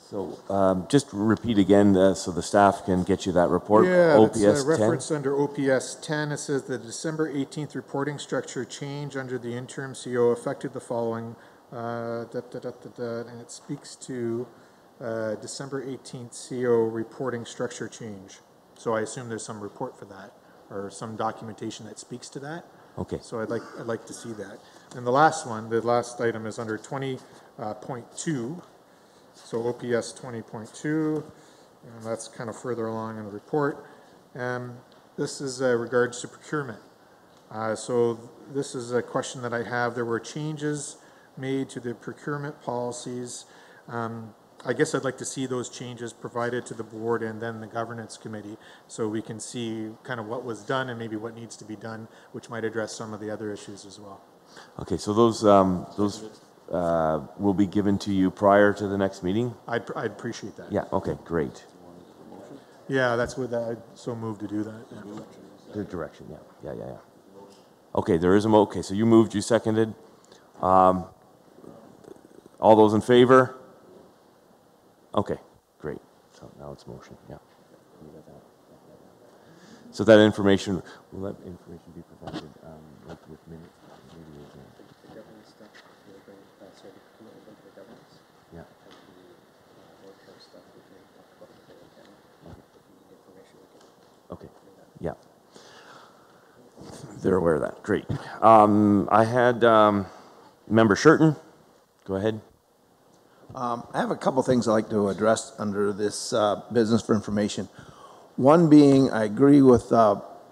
So just repeat again so the staff can get you that report. Yeah, OPS it's 10. referenced under OPS 10. It says the December 18th reporting structure change under the interim CO affected the following, and it speaks to December 18th CO reporting structure change. So I assume there's some report for that or some documentation that speaks to that. Okay. So I'd like to see that. And the last one, the last item is under 20.2. So OPS 20.2, and that's kind of further along in the report. This is regards to procurement. So this is a question that I have. There were changes made to the procurement policies. I guess I'd like to see those changes provided to the board and then the governance committee so we can see kind of what was done and maybe what needs to be done, which might address some of the other issues as well. Okay, so those will be given to you prior to the next meeting? I'd appreciate that. Yeah, okay, great. Yeah, that's what I'd so moved to do that. Yeah. The direction, yeah. Okay, there is a okay, so you moved, you seconded. All those in favor? Okay, great. So now it's motion, yeah. So that information, will that information be provided like with minutes? Yeah. Okay, yeah. They're aware of that, great. I had Member Shurton, go ahead. I have a couple things I'd like to address under this business for information. One being, I agree with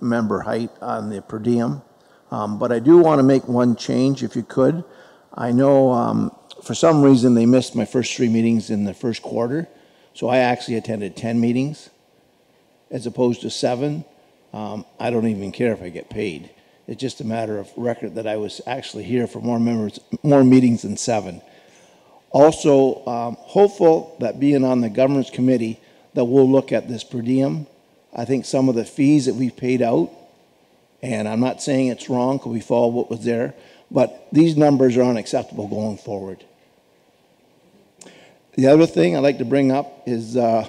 Member Height on the per diem, but I do want to make one change if you could. I know for some reason they missed my first 3 meetings in the first quarter, so I actually attended 10 meetings as opposed to 7. I don't even care if I get paid. It's just a matter of record that I was actually here for more meetings than 7. Also, hopeful that being on the governance committee that we'll look at this per diem. I think some of the fees that we've paid out, and I'm not saying it's wrong because we follow what was there, but these numbers are unacceptable going forward. The other thing I'd like to bring up is the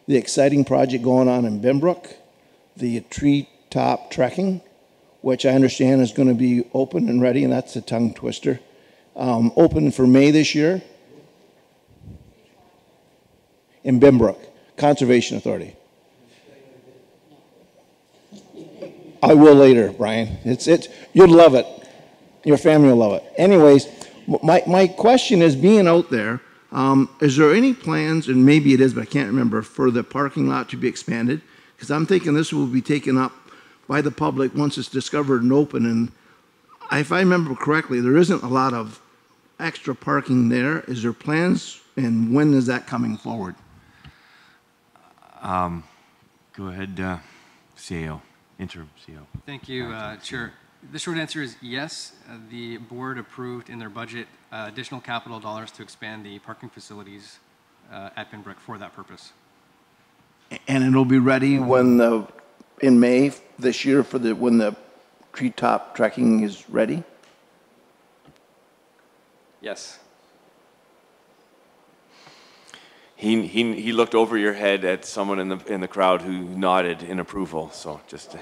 exciting project going on in Binbrook, the treetop trekking, which I understand is going to be open and ready, and that's a tongue twister. Open for May this year in Binbrook, Conservation Authority. I will later, Brian. You'll love it. Your family will love it. Anyways, my question is, being out there, is there any plans, and maybe it is, but I can't remember, for the parking lot to be expanded? Because I'm thinking this will be taken up by the public once it's discovered and open. And if I remember correctly, there isn't a lot of extra parking there. Is there plans, and when is that coming forward? Go ahead, CEO, interim CEO. Thank you, Chair. The short answer is yes. The board approved in their budget additional capital dollars to expand the parking facilities at Binbrook for that purpose. And it'll be ready when in May this year for when the treetop trekking is ready? Yes. He looked over your head at someone in the crowd who nodded in approval. So just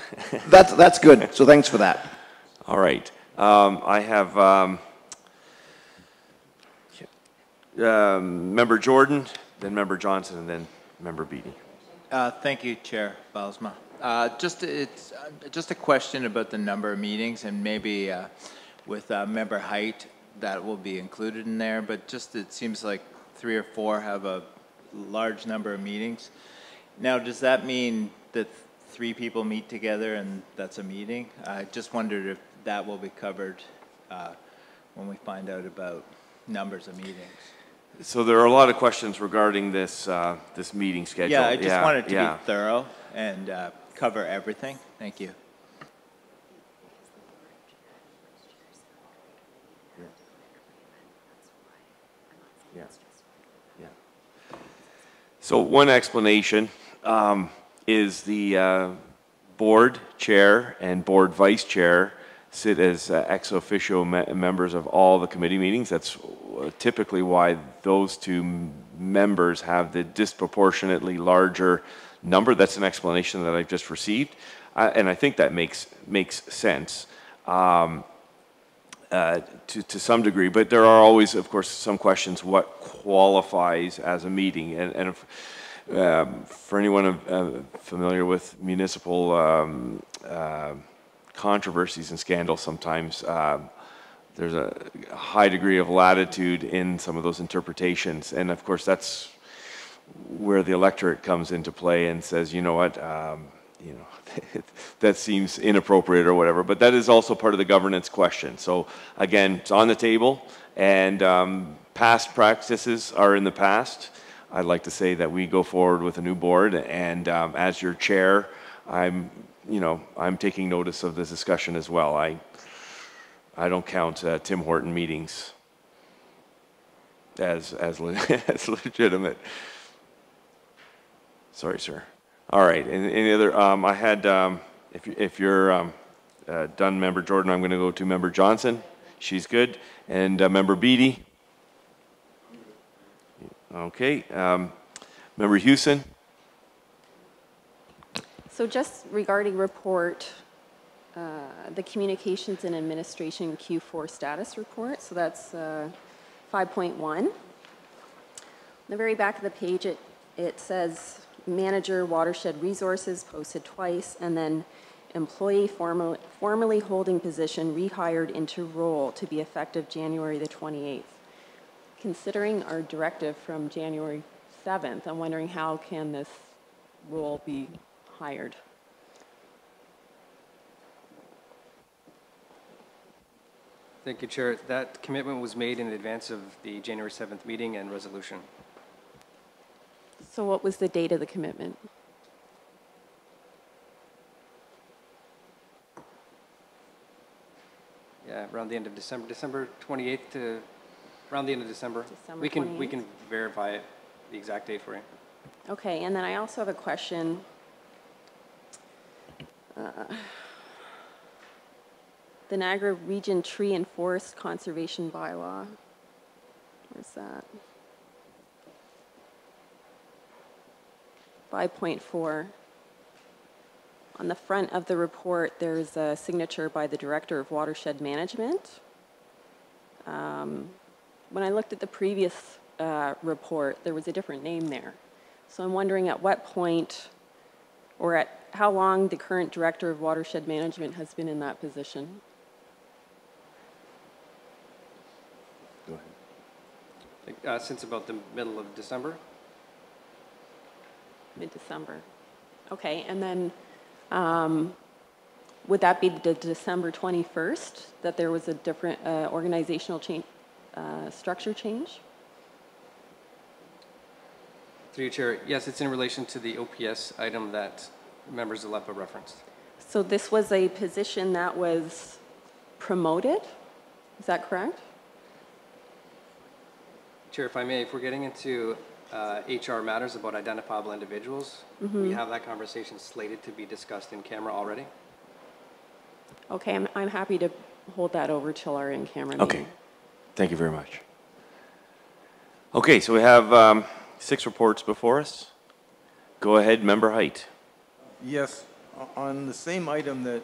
that's good. So thanks for that. All right. I have Member Jordan, then Member Johnson, and then Member Beatty. Thank you, Chair Bylsma. It's just a question about the number of meetings, and maybe with Member Height that will be included in there. But just it seems like 3 or 4 have a large number of meetings. Now, does that mean that 3 people meet together and that's a meeting? I just wondered if that will be covered when we find out about numbers of meetings. So there are a lot of questions regarding this this meeting schedule. Yeah, I just wanted to be thorough and cover everything. Thank you. So one explanation is the board chair and board vice chair sit as ex officio members of all the committee meetings. That's typically why those two members have the disproportionately larger number. That's an explanation that I've just received, and I think that makes sense to some degree. But there are always, of course, some questions: what qualifies as a meeting? And if, for anyone familiar with municipal controversies and scandals, sometimes there's a high degree of latitude in some of those interpretations, and of course that's where the electorate comes into play and says, you know what, you know, that seems inappropriate or whatever. But that is also part of the governance question. So again, it's on the table, and past practices are in the past. I'd like to say that we go forward with a new board, and as your chair, I'm taking notice of this discussion as well. I don't count Tim Horton meetings as legitimate. Sorry, sir. All right. And any other? I had. If you're done, Member Jordan, I'm going to go to Member Johnson. She's good, and Member Beattie. Okay. Member Hewson. So just regarding report, the Communications and Administration Q4 status report, so that's 5.1. On the very back of the page, it says manager Watershed Resources posted twice, and then employee formerly holding position rehired into role to be effective January the 28th. Considering our directive from January 7th, I'm wondering how can this role be hired? Thank you, Chair. That commitment was made in advance of the January 7th meeting and resolution. So what was the date of the commitment? Yeah, around the end of December, December 28th to around the end of December. December we 28th? can verify it, the exact date for you. Okay, and then I also have a question. The Niagara Region Tree and Forest Conservation Bylaw. Where's that? 5.4. On the front of the report, there's a signature by the Director of Watershed Management. When I looked at the previous report, there was a different name there. So I'm wondering at what point or at how long the current Director of Watershed Management has been in that position. Go ahead. Since about the middle of December. Mid-December. Okay, and then would that be the December 21st that there was a different organizational change, structure change? Through you, Chair. Yes, it's in relation to the OPS item that Member Zalepa referenced. So this was a position that was promoted, is that correct? Chair, if I may, if we're getting into HR matters about identifiable individuals, we have that conversation slated to be discussed in camera already. Okay, I'm happy to hold that over till our in-camera meeting. Okay, thank you very much. Okay, so we have 6 reports before us. Go ahead, Member Height. Yes, on the same item that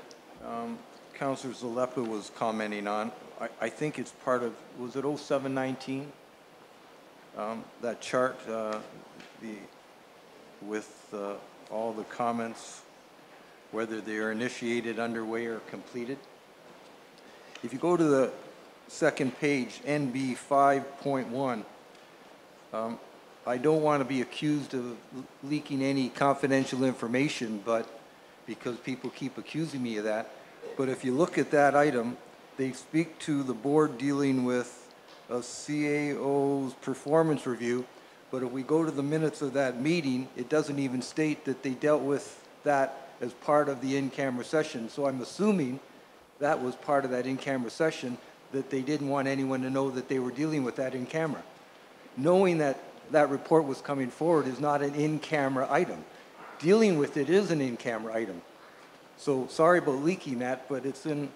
Councillor Zalepa was commenting on, I think it's part of, was it 0719? That chart with all the comments, whether they are initiated, underway, or completed. If you go to the second page, NB 5.1, I don't want to be accused of leaking any confidential information, but because people keep accusing me of that. But if you look at that item, they speak to the board dealing with a CAO's performance review, but if we go to the minutes of that meeting, it doesn't even state that they dealt with that as part of the in-camera session. So I'm assuming that was part of that in-camera session, that they didn't want anyone to know that they were dealing with that in camera. Knowing that that report was coming forward is not an in-camera item. Dealing with it is an in-camera item. So sorry about leaking that, but it's in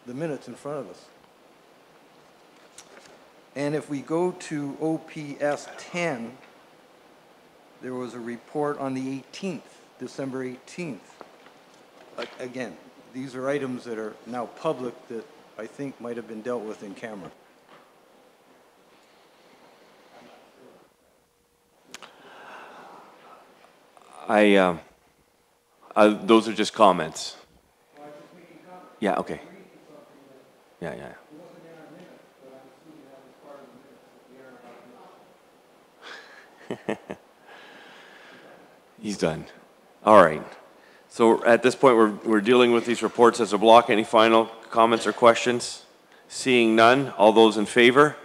the minutes in front of us. And if we go to OPS 10, there was a report on the 18th, December 18th. Again, these are items that are now public that I think might have been dealt with in camera. Those are just comments. Yeah, okay. Yeah, yeah. He's done. All right. So at this point, we're dealing with these reports as a block. Any final comments or questions? Seeing none, all those in favor?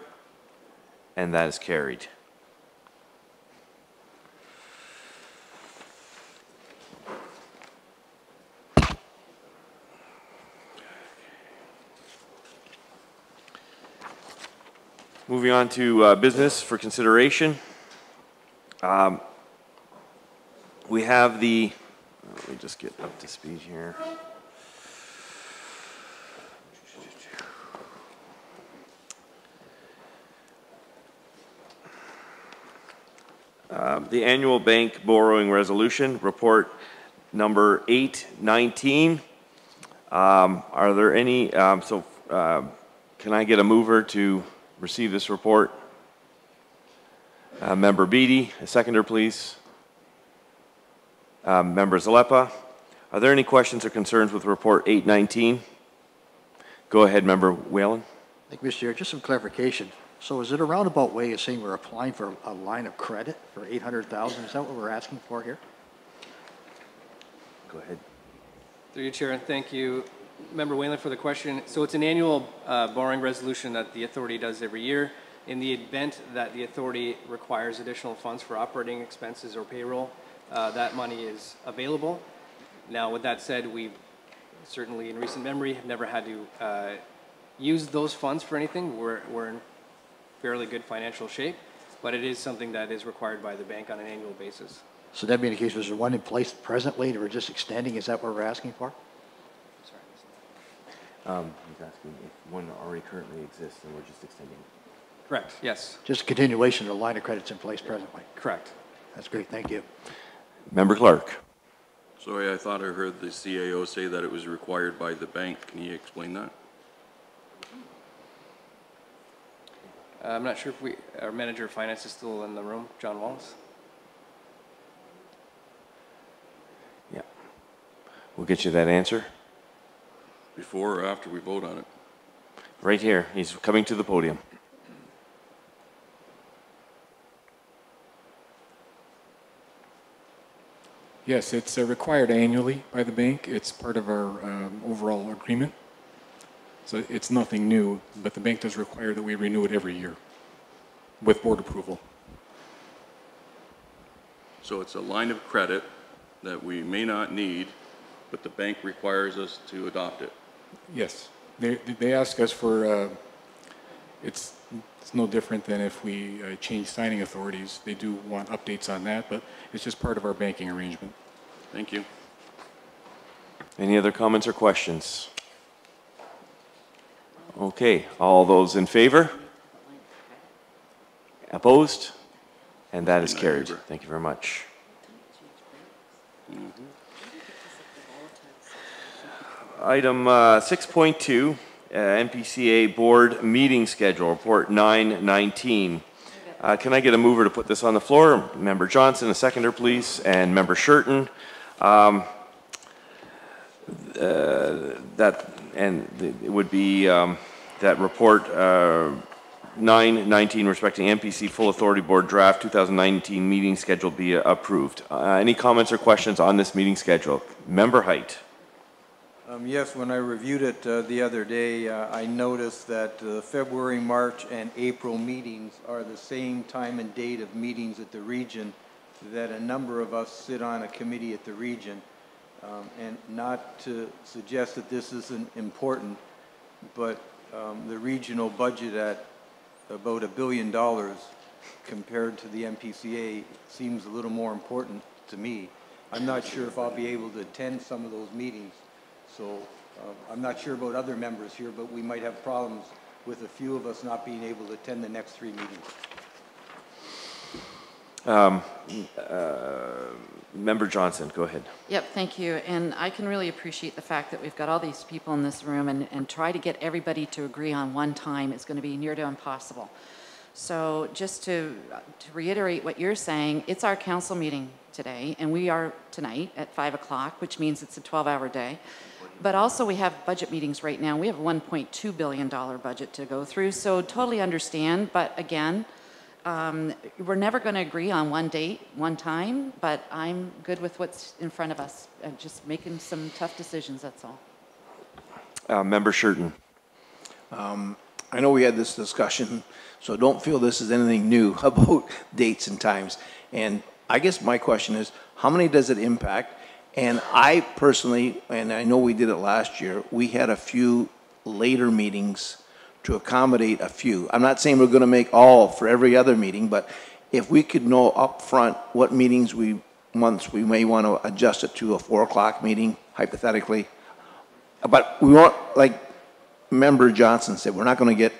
And that is carried. Moving on to business for consideration. We have the, let me just get up to speed here. The annual bank borrowing resolution, report number 819. Are there any, can I get a mover to receive this report? Member Beatty, a seconder please. Member Zalepa, are there any questions or concerns with report 819? Go ahead, Member Whalen. Thank you, Mr. Chair. Just some clarification. So is it a roundabout way of saying we're applying for a line of credit for $800,000? Is that what we're asking for here? Go ahead. Through you, Chair, and thank you, Member Whalen, for the question. So it's an annual borrowing resolution that the authority does every year. In the event that the authority requires additional funds for operating expenses or payroll, that money is available. Now, with that said, we certainly in recent memory have never had to use those funds for anything. We're in fairly good financial shape, but it is something that is required by the bank on an annual basis. So that being the case, was there one in place presently that we're just extending? Is that what we're asking for? Sorry. He's asking if one already currently exists and we're just extending it. Correct, yes. Just a continuation of the line of credits in place presently? Correct. That's great, thank you. Member Clark. Sorry, I thought I heard the CAO say that it was required by the bank. Can you explain that? I'm not sure if our manager of finance is still in the room, John Wallace. Yeah. We'll get you that answer. Before or after we vote on it? Right here. He's coming to the podium. Yes, it's required annually by the bank. It's part of our overall agreement. So it's nothing new, but the bank does require that we renew it every year with board approval. So it's a line of credit that we may not need, but the bank requires us to adopt it. Yes, they ask us for, it's no different than if we change signing authorities. They do want updates on that, but it's just part of our banking arrangement. Thank you. Any other comments or questions? Okay, all those in favor? Opposed? And that is carried. Thank you very much. Item 6.2, NPCA Board Meeting Schedule, Report 919. Can I get a mover to put this on the floor? Member Johnson, a seconder, please, and Member Shurton. It would be that report 919 respecting NPC Full Authority Board Draft 2019 meeting schedule be approved. Any comments or questions on this meeting schedule? Member Height. Yes, when I reviewed it the other day, I noticed that February, March, and April meetings are the same time and date of meetings at the region, that a number of us sit on a committee at the region. And not to suggest that this isn't important, but the regional budget at about $1 billion compared to the NPCA seems a little more important to me. I'm not sure if I'll be able to attend some of those meetings. So I'm not sure about other members here, but we might have problems with a few of us not being able to attend the next 3 meetings. Member Johnson, go ahead. Yep, thank you. And I can really appreciate the fact that we've got all these people in this room and try to get everybody to agree on one time is going to be near to impossible. So just to reiterate what you're saying, it's our council meeting today, and we are tonight at 5 o'clock, which means it's a 12-hour day. But also we have budget meetings right now. We have a $1.2 billion budget to go through, so totally understand. But again, we're never going to agree on one date, one time, but I'm good with what's in front of us. I'm just making some tough decisions, that's all. Member Shurton. I know we had this discussion, so don't feel this is anything new about dates and times. And I guess my question is, how many does it impact? And I personally, and I know we did it last year, we had a few later meetings to accommodate a few. I'm not saying we're going to make all for every other meeting, but if we could know up front what meetings months we may want to adjust it to a 4 o'clock meeting, hypothetically. But we won't, like Member Johnson said, we're not going to get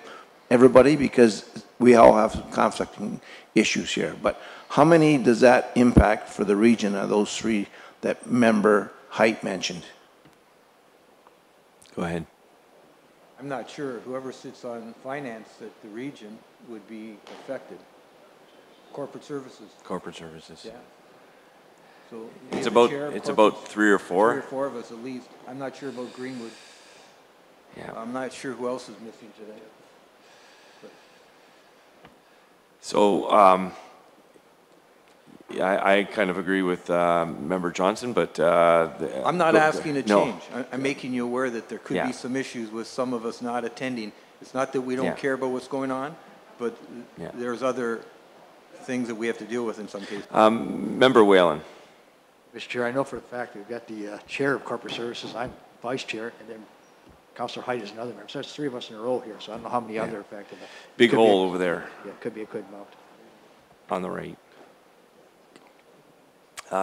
everybody because we all have conflicting issues here. But how many does that impact for the region of those 3 that Member Height mentioned? Go ahead. I'm not sure. Whoever sits on finance at the region would be affected. Corporate services. Corporate services. Yeah. So it's about 3 or 4. 3 or 4 of us at least. I'm not sure about Greenwood. Yeah. I'm not sure who else is missing today. But. So yeah, I kind of agree with Member Johnson, but I'm not asking to no. change. I'm making you aware that there could be some issues with some of us not attending. It's not that we don't care about what's going on, but there's other things that we have to deal with in some cases. Member Whalen. Mr. Chair, I know for a fact we've got the chair of corporate services. I'm vice chair, and then Councillor Height is another member. So that's 3 of us in a row here. So I don't know how many other affected. Big hole over there. Yeah, it could be a good amount. On the right.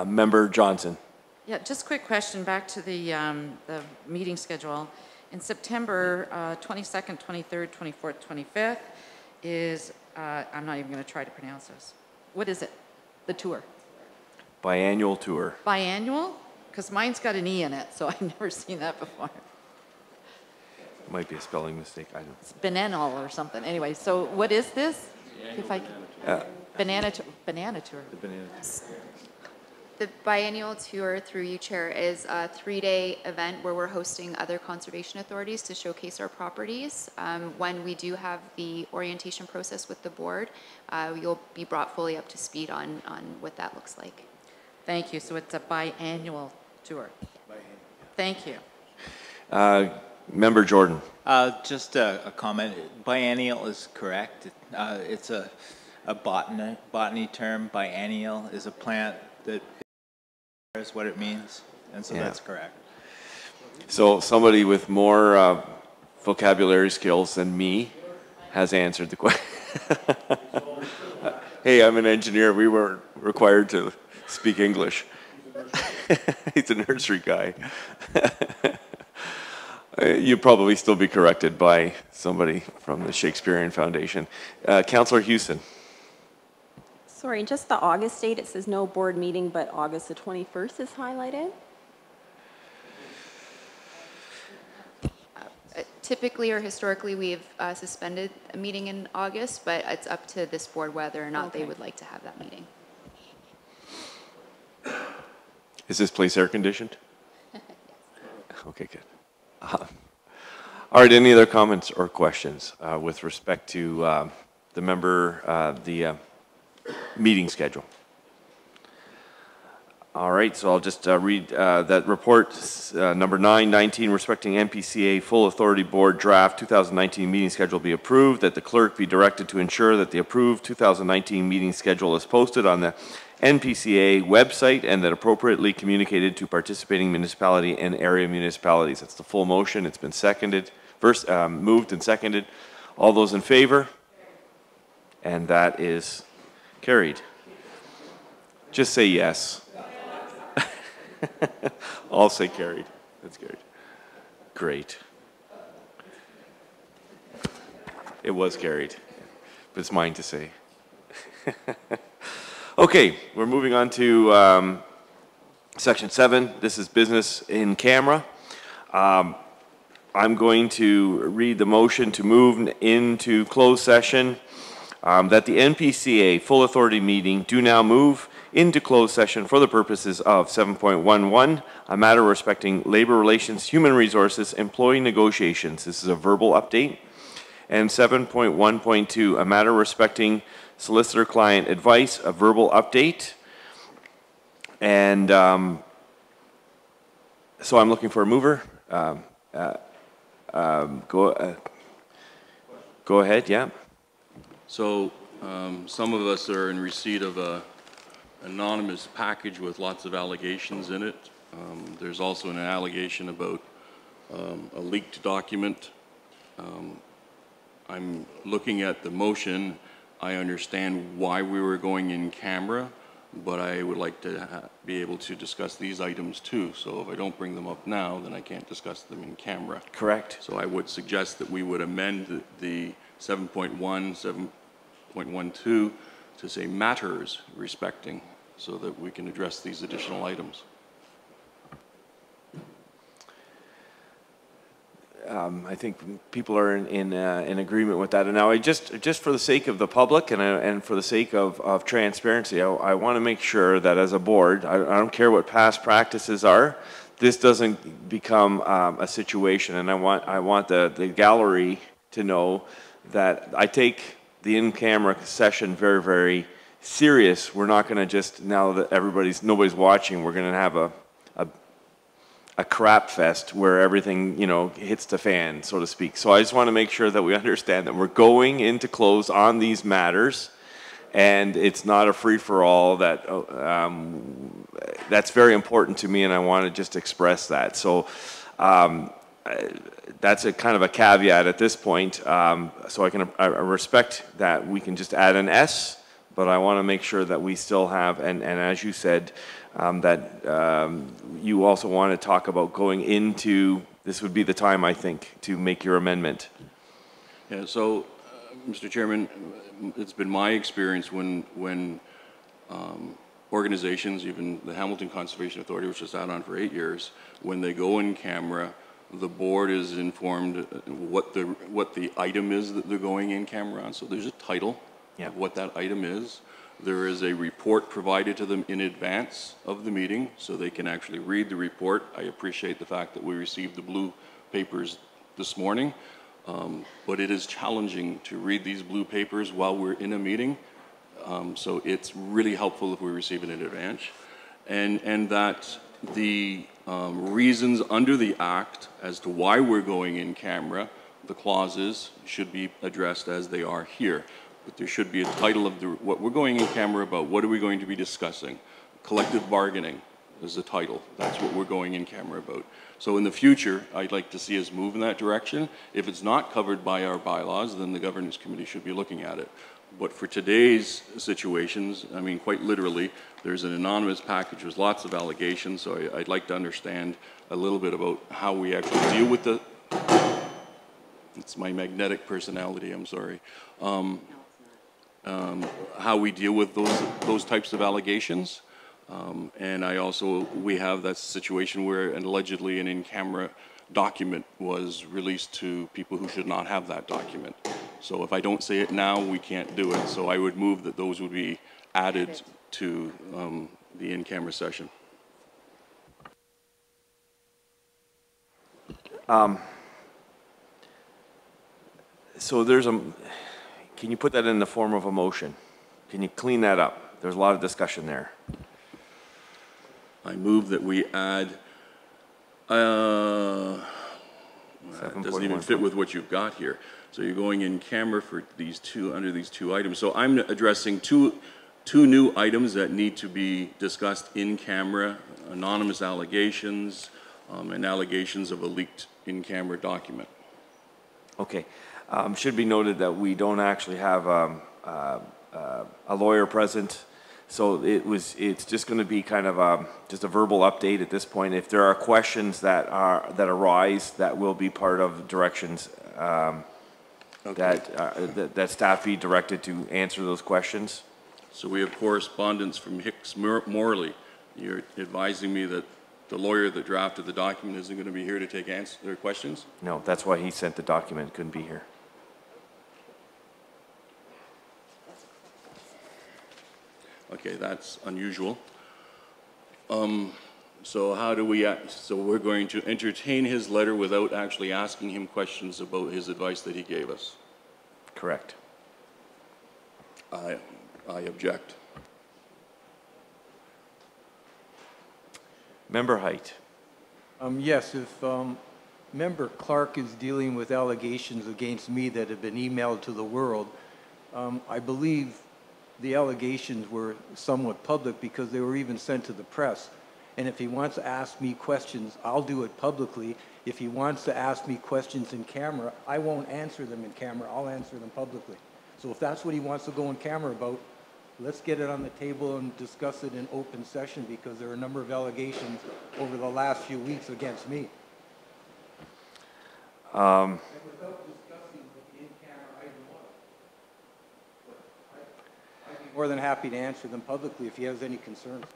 Member Johnson. Yeah, just a quick question back to the meeting schedule. In September 22nd, 23rd, 24th, 25th is, I'm not even going to try to pronounce this. What is it? The tour? Biennial Tour. Biannual? Because mine's got an E in it, so I've never seen that before. Might be a spelling mistake. I don't know. It's banana or something. Anyway, so what is this? If I banana tour. The banana tour. The Biennial Tour, through you, Chair, is a 3-day event where we're hosting other conservation authorities to showcase our properties. When we do have the orientation process with the board, you'll be brought fully up to speed on what that looks like. Thank you. So it's a biannual tour. Thank you. Member Jordan. Just a comment. Biennial is correct. It's a botany term. Biennial is a plant that is what it means, and so that's correct. So somebody with more vocabulary skills than me has answered the question. Hey, I'm an engineer. We weren't required to speak English. He's a nursery guy. You'd probably still be corrected by somebody from the Shakespearean Foundation. Councillor Houston. Sorry, just the August date, it says no board meeting, but August the 21st is highlighted. Typically or historically, we've suspended a meeting in August, but it's up to this board whether or not they would like to have that meeting. Is this place air conditioned? Okay, good. All right, any other comments or questions with respect to the meeting schedule? All right, so I'll just read that report, number 919, respecting NPCA Full Authority Board Draft 2019 meeting schedule be approved, that the clerk be directed to ensure that the approved 2019 meeting schedule is posted on the NPCA website and that appropriately communicated to participating municipality and area municipalities. That's the full motion. It's been seconded, moved and seconded. All those in favor? And that is carried. Just say yes. I'll say carried. That's carried. Great. It was carried, but it's mine to say. Okay, we're moving on to Section 7. This is business in camera. I'm going to read the motion to move into closed session, that the NPCA full authority meeting do now move into closed session for the purposes of 7.11, a matter respecting labor relations, human resources, employee negotiations. This is a verbal update. And 7.1.2, a matter respecting solicitor-client advice, a verbal update. And so I'm looking for a mover. Go ahead, yeah. So some of us are in receipt of a anonymous package with lots of allegations in it. There's also an allegation about a leaked document. I'm looking at the motion. I understand why we were going in camera, but I would like to be able to discuss these items too. So if I don't bring them up now, then I can't discuss them in camera. Correct. So I would suggest that we would amend the 7.1, 7.12 to say matters respecting, so that we can address these additional items. I think people are in agreement with that. And now, just for the sake of the public and for the sake of transparency, I want to make sure that as a board, I don't care what past practices are, this doesn't become a situation. And I want the gallery to know that I take the in-camera session very, very serious. We're not going to just, now that nobody's watching, we're going to have a crap fest where everything, hits the fan, so to speak. So I just want to make sure that we understand that we're going into close on these matters, and it's not a free-for-all. That's very important to me, and I want to just express that. So that's a kind of a caveat at this point. So I respect that we can just add an S, but I want to make sure that we still have, and as you said, that you also want to talk about going into, this would be the time, I think, to make your amendment. Yeah, so, Mr. Chairman, it's been my experience when organizations, even the Hamilton Conservation Authority, which has sat on for 8 years, when they go in camera, the board is informed what the item is that they're going in camera on. So there's a title of what that item is. There is a report provided to them in advance of the meeting, so they can actually read the report. I appreciate the fact that we received the blue papers this morning, but it is challenging to read these blue papers while we're in a meeting. So it's really helpful if we receive it in advance, and that the reasons under the Act as to why we're going in camera, the clauses should be addressed as they are here. But there should be a title of what we're going in camera about. What are we going to be discussing? Collective bargaining is the title. That's what we're going in camera about. So in the future, I'd like to see us move in that direction. If it's not covered by our bylaws, then the governance committee should be looking at it. But for today's situations, I mean, quite literally, there's an anonymous package with lots of allegations, so I'd like to understand a little bit about how we actually deal with the... It's my magnetic personality, I'm sorry. How we deal with those types of allegations. And we have that situation where allegedly an in-camera document was released to people who should not have that document. So if I don't say it now, we can't do it. So I would move that those would be added to the in-camera session. So can you put that in the form of a motion? Can you clean that up? There's a lot of discussion there. I move that we add, it doesn't even fit with what you've got here. So you're going in camera for under these two items. So I'm addressing two new items that need to be discussed in camera, anonymous allegations, and allegations of a leaked in-camera document. Okay. Should be noted that we don't actually have a lawyer present, So it's just going to be kind of just a verbal update at this point. If there are questions that arise, that will be part of directions that staff be directed to answer those questions. So we have correspondence from Hicks Morley. You're advising me that the lawyer that drafted the document isn't going to be here to take their questions? No, that's why he sent the document, couldn't be here. Okay, that's unusual. So how do we, so we're going to entertain his letter without actually asking him questions about his advice that he gave us? Correct. I object. Member Height. Yes, if Member Clark is dealing with allegations against me that have been emailed to the world, I believe the allegations were somewhat public because they were even sent to the press. And if he wants to ask me questions, I'll do it publicly. If he wants to ask me questions in camera, I won't answer them in camera. I'll answer them publicly. So if that's what he wants to go in camera about, let's get it on the table and discuss it in open session, because there are a number of allegations over the last few weeks against me. And without discussing with the in-camera item I'd be more than happy to answer them publicly if he has any concerns.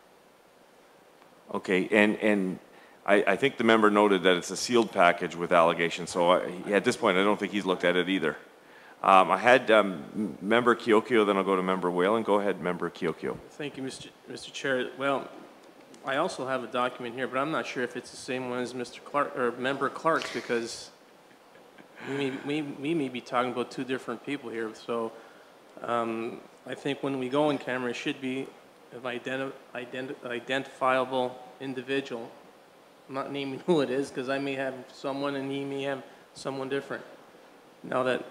Okay, and I think the member noted that it's a sealed package with allegations, so at this point I don't think he's looked at it either. I had Member Kiokio, then I'll go to Member Whalen. Go ahead, Member Kiokio. Thank you, Mr. Chair. Well, I also have a document here, but I'm not sure if it's the same one as Mr. Clark or Member Clark's, because we may be talking about two different people here. So I think when we go in camera, it should be an identifiable individual. I'm not naming who it is because I may have someone and he may have someone different. Now that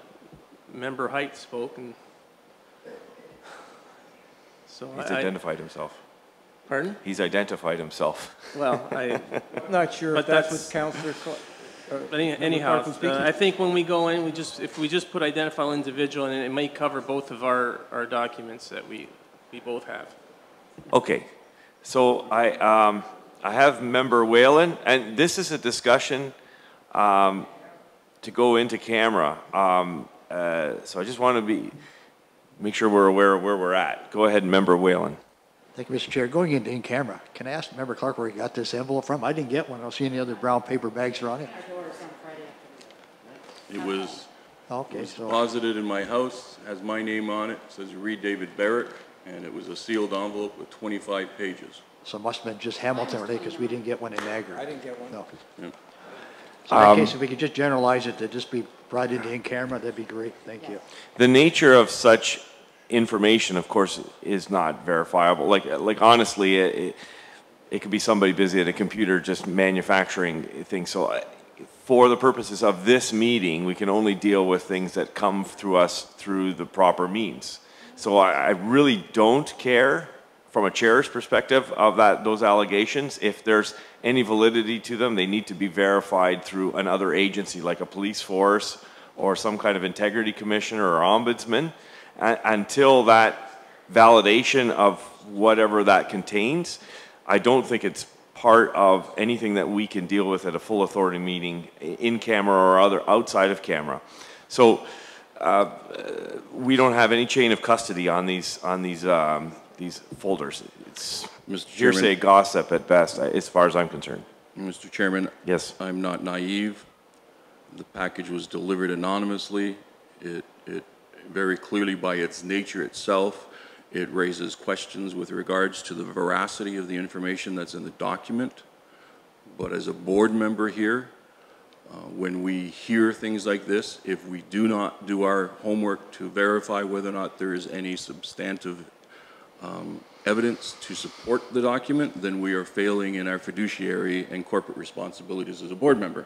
Member Height spoke, and so he's identified himself. Pardon? He's identified himself. Well, I'm not sure if that's what Councillor. Anyhow, I think when we go in, if we just put identifiable individual, and it may cover both of our documents that we both have. Okay, so I have Member Whalen, and this is a discussion to go into camera. So I just want to make sure we're aware of where we're at. Go ahead, Member Whalen. Thank you, Mr. Chair. Going into in camera, can I ask Member Clark where he got this envelope from? I didn't get one. I don't see any other brown paper bags around it. It was so deposited in my house, has my name on it, says read David Barrett, and it was a sealed envelope with 25 pages. So it must have been just Hamilton related, because we didn't get one in Niagara. I didn't get one. No. Yeah. So in that case, if we could just generalize it to just be brought into in camera, that'd be great. Thank you. The nature of such information, of course, is not verifiable. Like honestly, it could be somebody busy at a computer just manufacturing things. So for the purposes of this meeting, we can only deal with things that come through us through the proper means. So I really don't care from a chair's perspective of those allegations. If there's any validity to them, they need to be verified through another agency like a police force or some kind of integrity commissioner or ombudsman. Until that validation of whatever that contains, I don't think it's part of anything that we can deal with at a full authority meeting in camera or outside of camera. So we don't have any chain of custody on these folders. It's hearsay gossip at best, as far as I'm concerned. Mr. Chairman, yes, I'm not naive. The package was delivered anonymously. It very clearly, by its nature itself, it raises questions with regards to the veracity of the information that's in the document. But as a board member here, when we hear things like this, if we do not do our homework to verify whether or not there is any substantive evidence to support the document, then we are failing in our fiduciary and corporate responsibilities as a board member.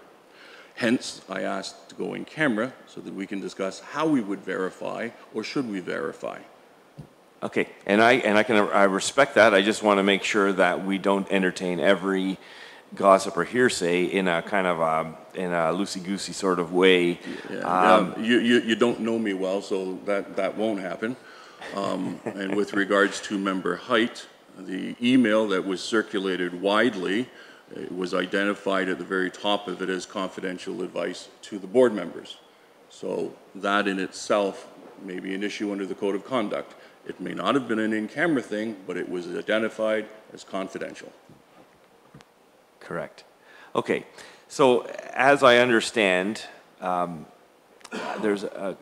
Hence, I asked to go in camera so that we can discuss how we would verify, or should we verify. Okay, and I respect that. I just want to make sure that we don't entertain every gossip or hearsay in a kind of in a loosey-goosey sort of way. You don't know me well, so that won't happen. And with regards to member Height, the email that was circulated widely was identified at the very top of it as confidential advice to the board members. So that in itself may be an issue under the Code of Conduct. It may not have been an in-camera thing, but it was identified as confidential. Correct. Okay. So as I understand, there's a,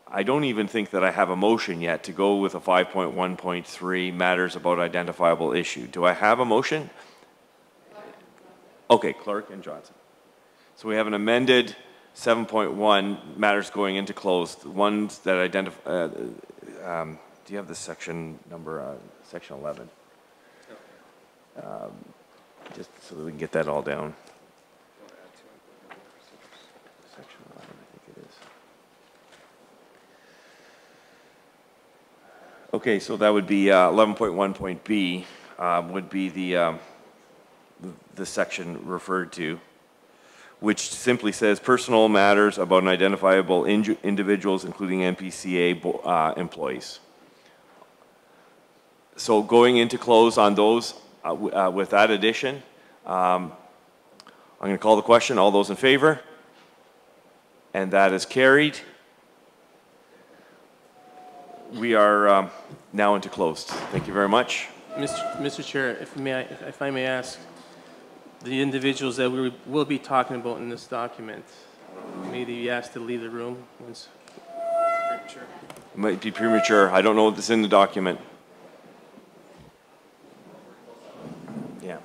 I don't even think that I have a motion yet to go with a 5.1.3 matters about identifiable issue. Do I have a motion? Okay, Clark and Johnson. So we have an amended 7.1 matters going into closed. The ones that identify, do you have the section number, section 11? Just so that we can get that all down. Section 11, I think it is. Okay, so that would be 11.1.b would be the section referred to, which simply says personal matters about an identifiable individuals, including NPCA employees. So going into close on those, with that addition, I'm going to call the question. All those in favor? And that is carried. We are now into closed. Thank you very much. Mr. Chair, if I may ask, the individuals that we will be talking about in this document, may they be asked to leave the room once premature? It might be premature. I don't know what's in the document. Yeah.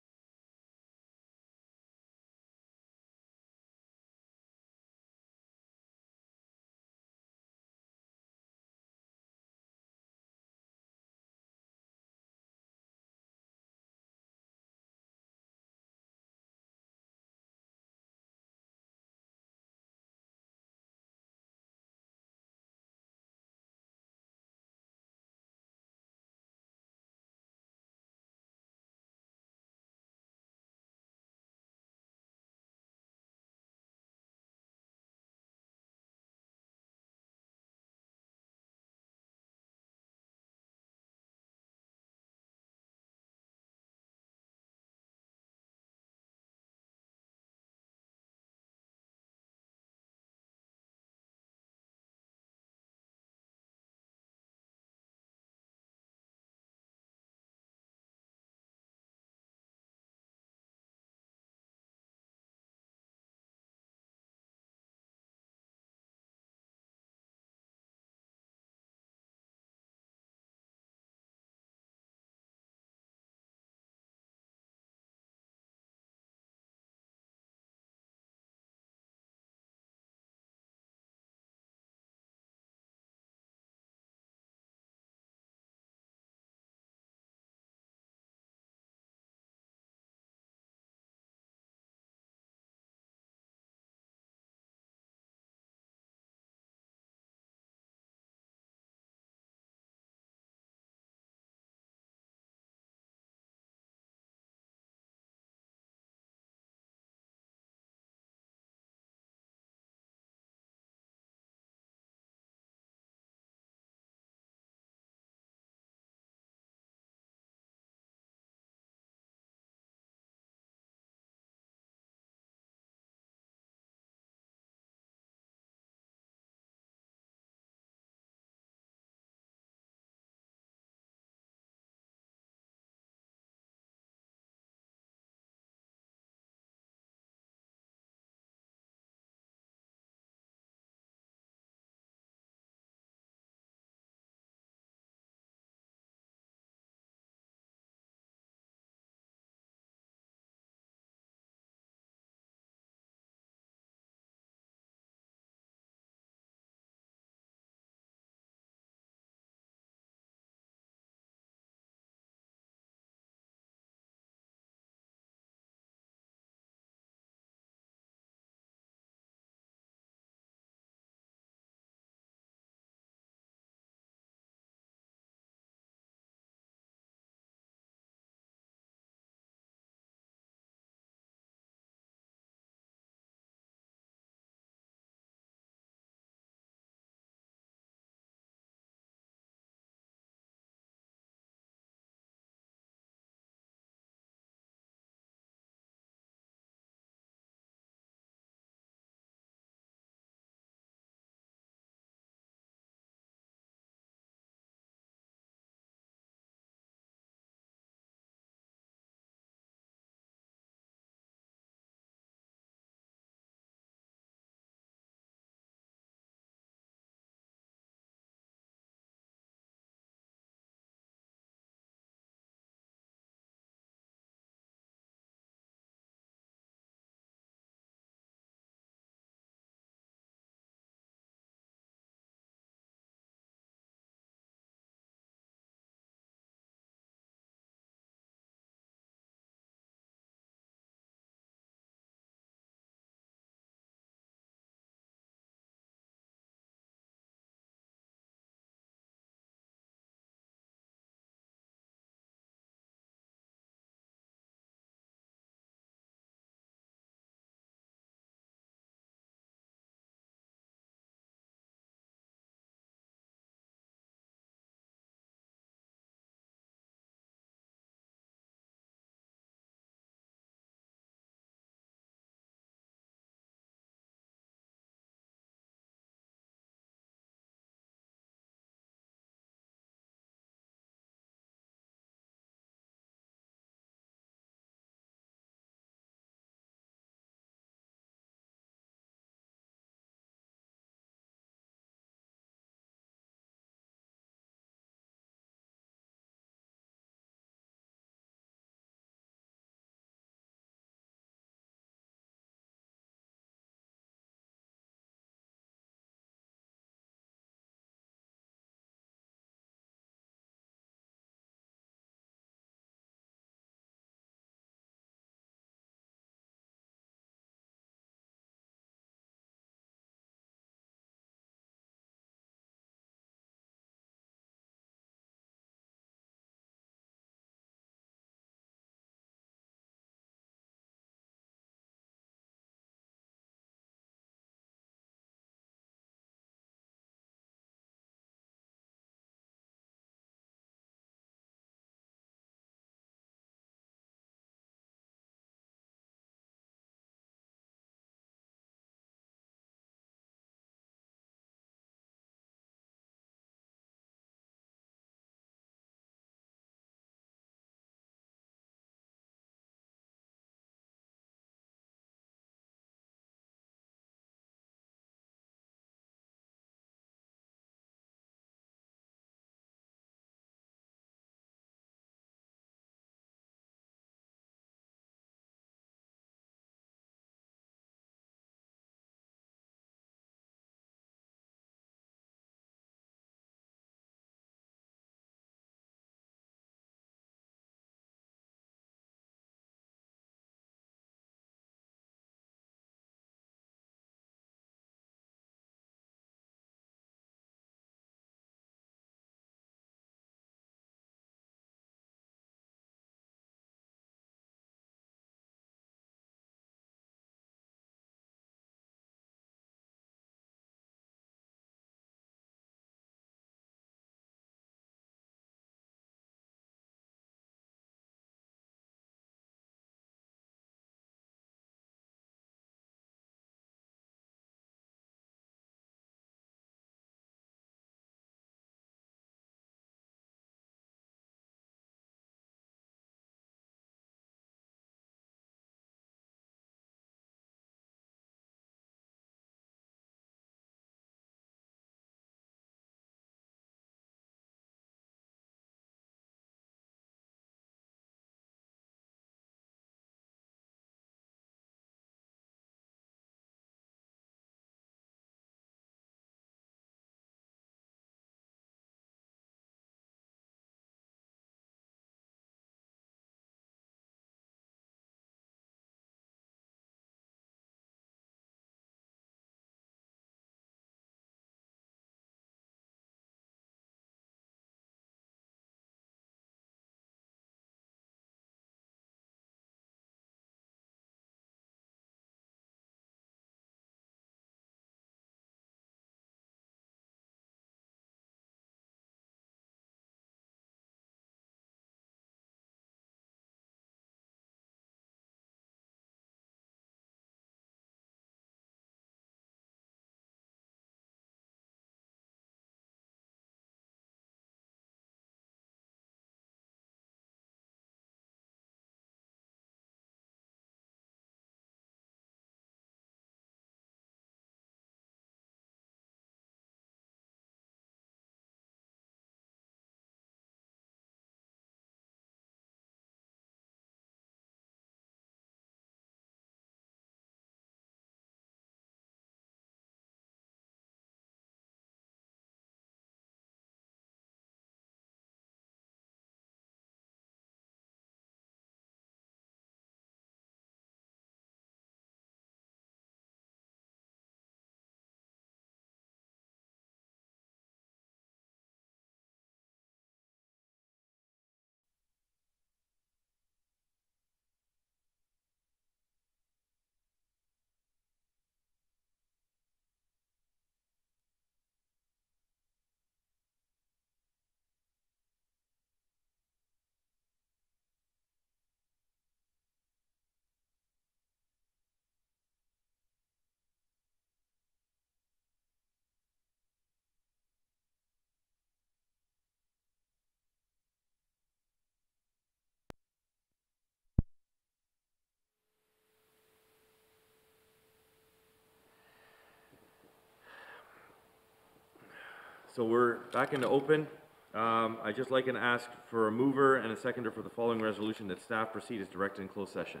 So we're back into open. I'd just like to ask for a mover and a seconder for the following resolution that staff proceed as directed in closed session.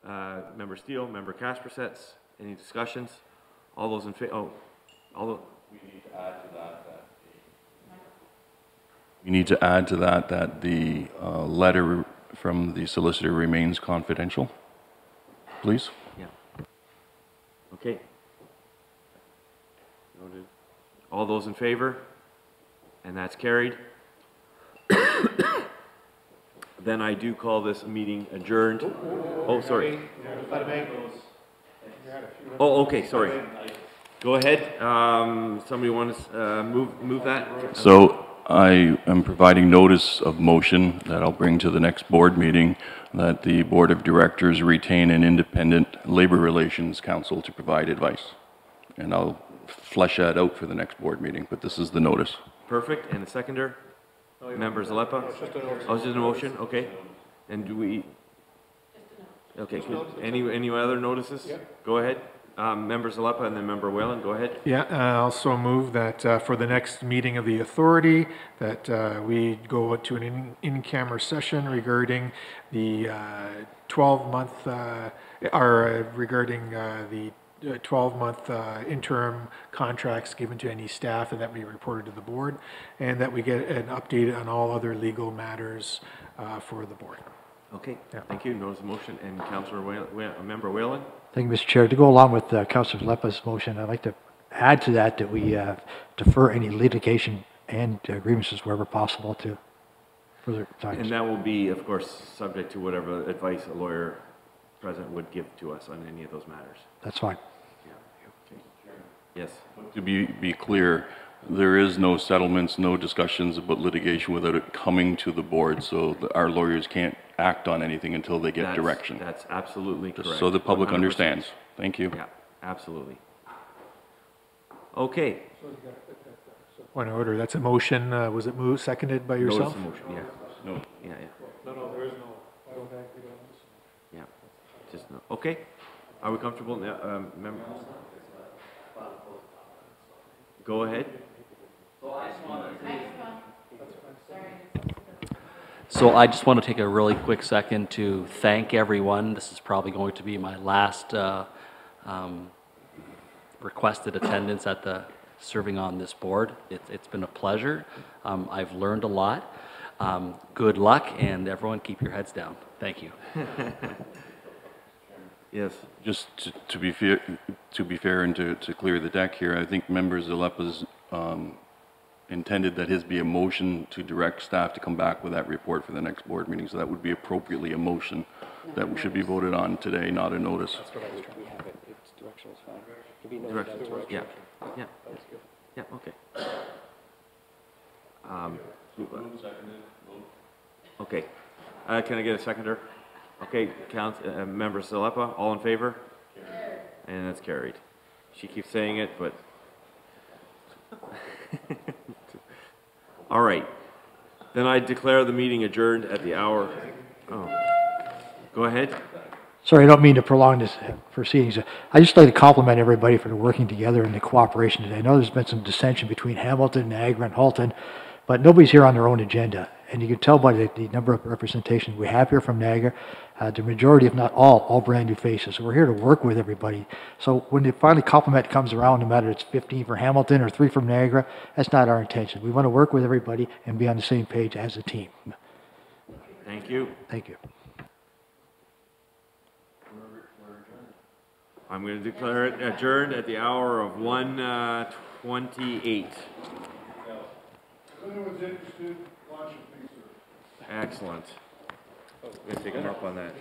Member Steele, Member Kaspersets, any discussions? All those in favor? We need to add to that we need to add to that the letter from the solicitor remains confidential, please. Yeah. Okay. Noted. All those in favor? And that's carried. Then I do call this meeting adjourned. Oh, sorry. Oh, okay, sorry. Go ahead. Somebody wants to move that? So I am providing notice of motion that I'll bring to the next board meeting, that the Board of Directors retain an independent labor relations counsel to provide advice. And I'll flesh that out for the next board meeting, but this is the notice. Perfect. And the seconder? Member Zalepa? Oh, it's just a motion? Okay. And do we? Okay. Any other notices? Go ahead. Member Zalepa and then Member Whalen, go ahead. Yeah, I also move that for the next meeting of the authority, that we go to an in-camera session regarding the 12-month, regarding the 12-month interim contracts given to any staff, and that be reported to the board, and that we get an update on all other legal matters for the board. Okay, yeah. Thank you. Notice of motion. And Councillor Member Whalen. Thank you, Mr. Chair. To go along with Councillor Lepa's motion, I'd like to add to that that we defer any litigation and grievances wherever possible to further times. And that will be, of course, subject to whatever advice a lawyer present would give to us on any of those matters. That's fine. Yeah. Okay. Yes. To be clear, there is no settlements, no discussions about litigation without it coming to the board, so our lawyers can't act on anything until they get direction. That's absolutely correct. Just so the public 100%. understands. Thank you. Yeah, absolutely. Okay. Point of order. That's a motion. Was it moved, seconded by yourself? Notice of motion, yeah. No. Yeah. No, there is no. I don't think we don't. Yeah. Just no. Okay. Are we comfortable now, members? Go ahead. So I just want to take a really quick second to thank everyone. This is probably going to be my last requested attendance at the serving on this board. It's been a pleasure. I've learned a lot. Good luck, and everyone keep your heads down. Thank you. Yes. Just to be fair and to clear the deck here, I think Member Zalepa's intended that his be a motion to direct staff to come back with that report for the next board meeting. So that would be appropriately a motion that should be voted on today, not a notice. That's what I was trying to have it. It's directional is fine. It can be noted Direction. as direction. Yeah. Yeah. Yeah. Okay. Okay. Can I get a seconder? Okay. Member Zalepa, all in favor? And that's carried. She keeps saying it, but. All right. Then I declare the meeting adjourned at the hour. Oh. Go ahead. Sorry, I don't mean to prolong this proceedings. I just like to compliment everybody for the working together and the cooperation today. I know there's been some dissension between Hamilton, Niagara, and Halton, but nobody's here on their own agenda. And you can tell by the number of representations we have here from Niagara, the majority, if not all brand new faces. So we're here to work with everybody. So when the finally compliment comes around, no matter it's 15 for Hamilton or 3 from Niagara, that's not our intention. We want to work with everybody and be on the same page as a team. Thank you. Thank you. I'm going to declare it adjourned at the hour of 1:28. Excellent. I'm going to take him up on that.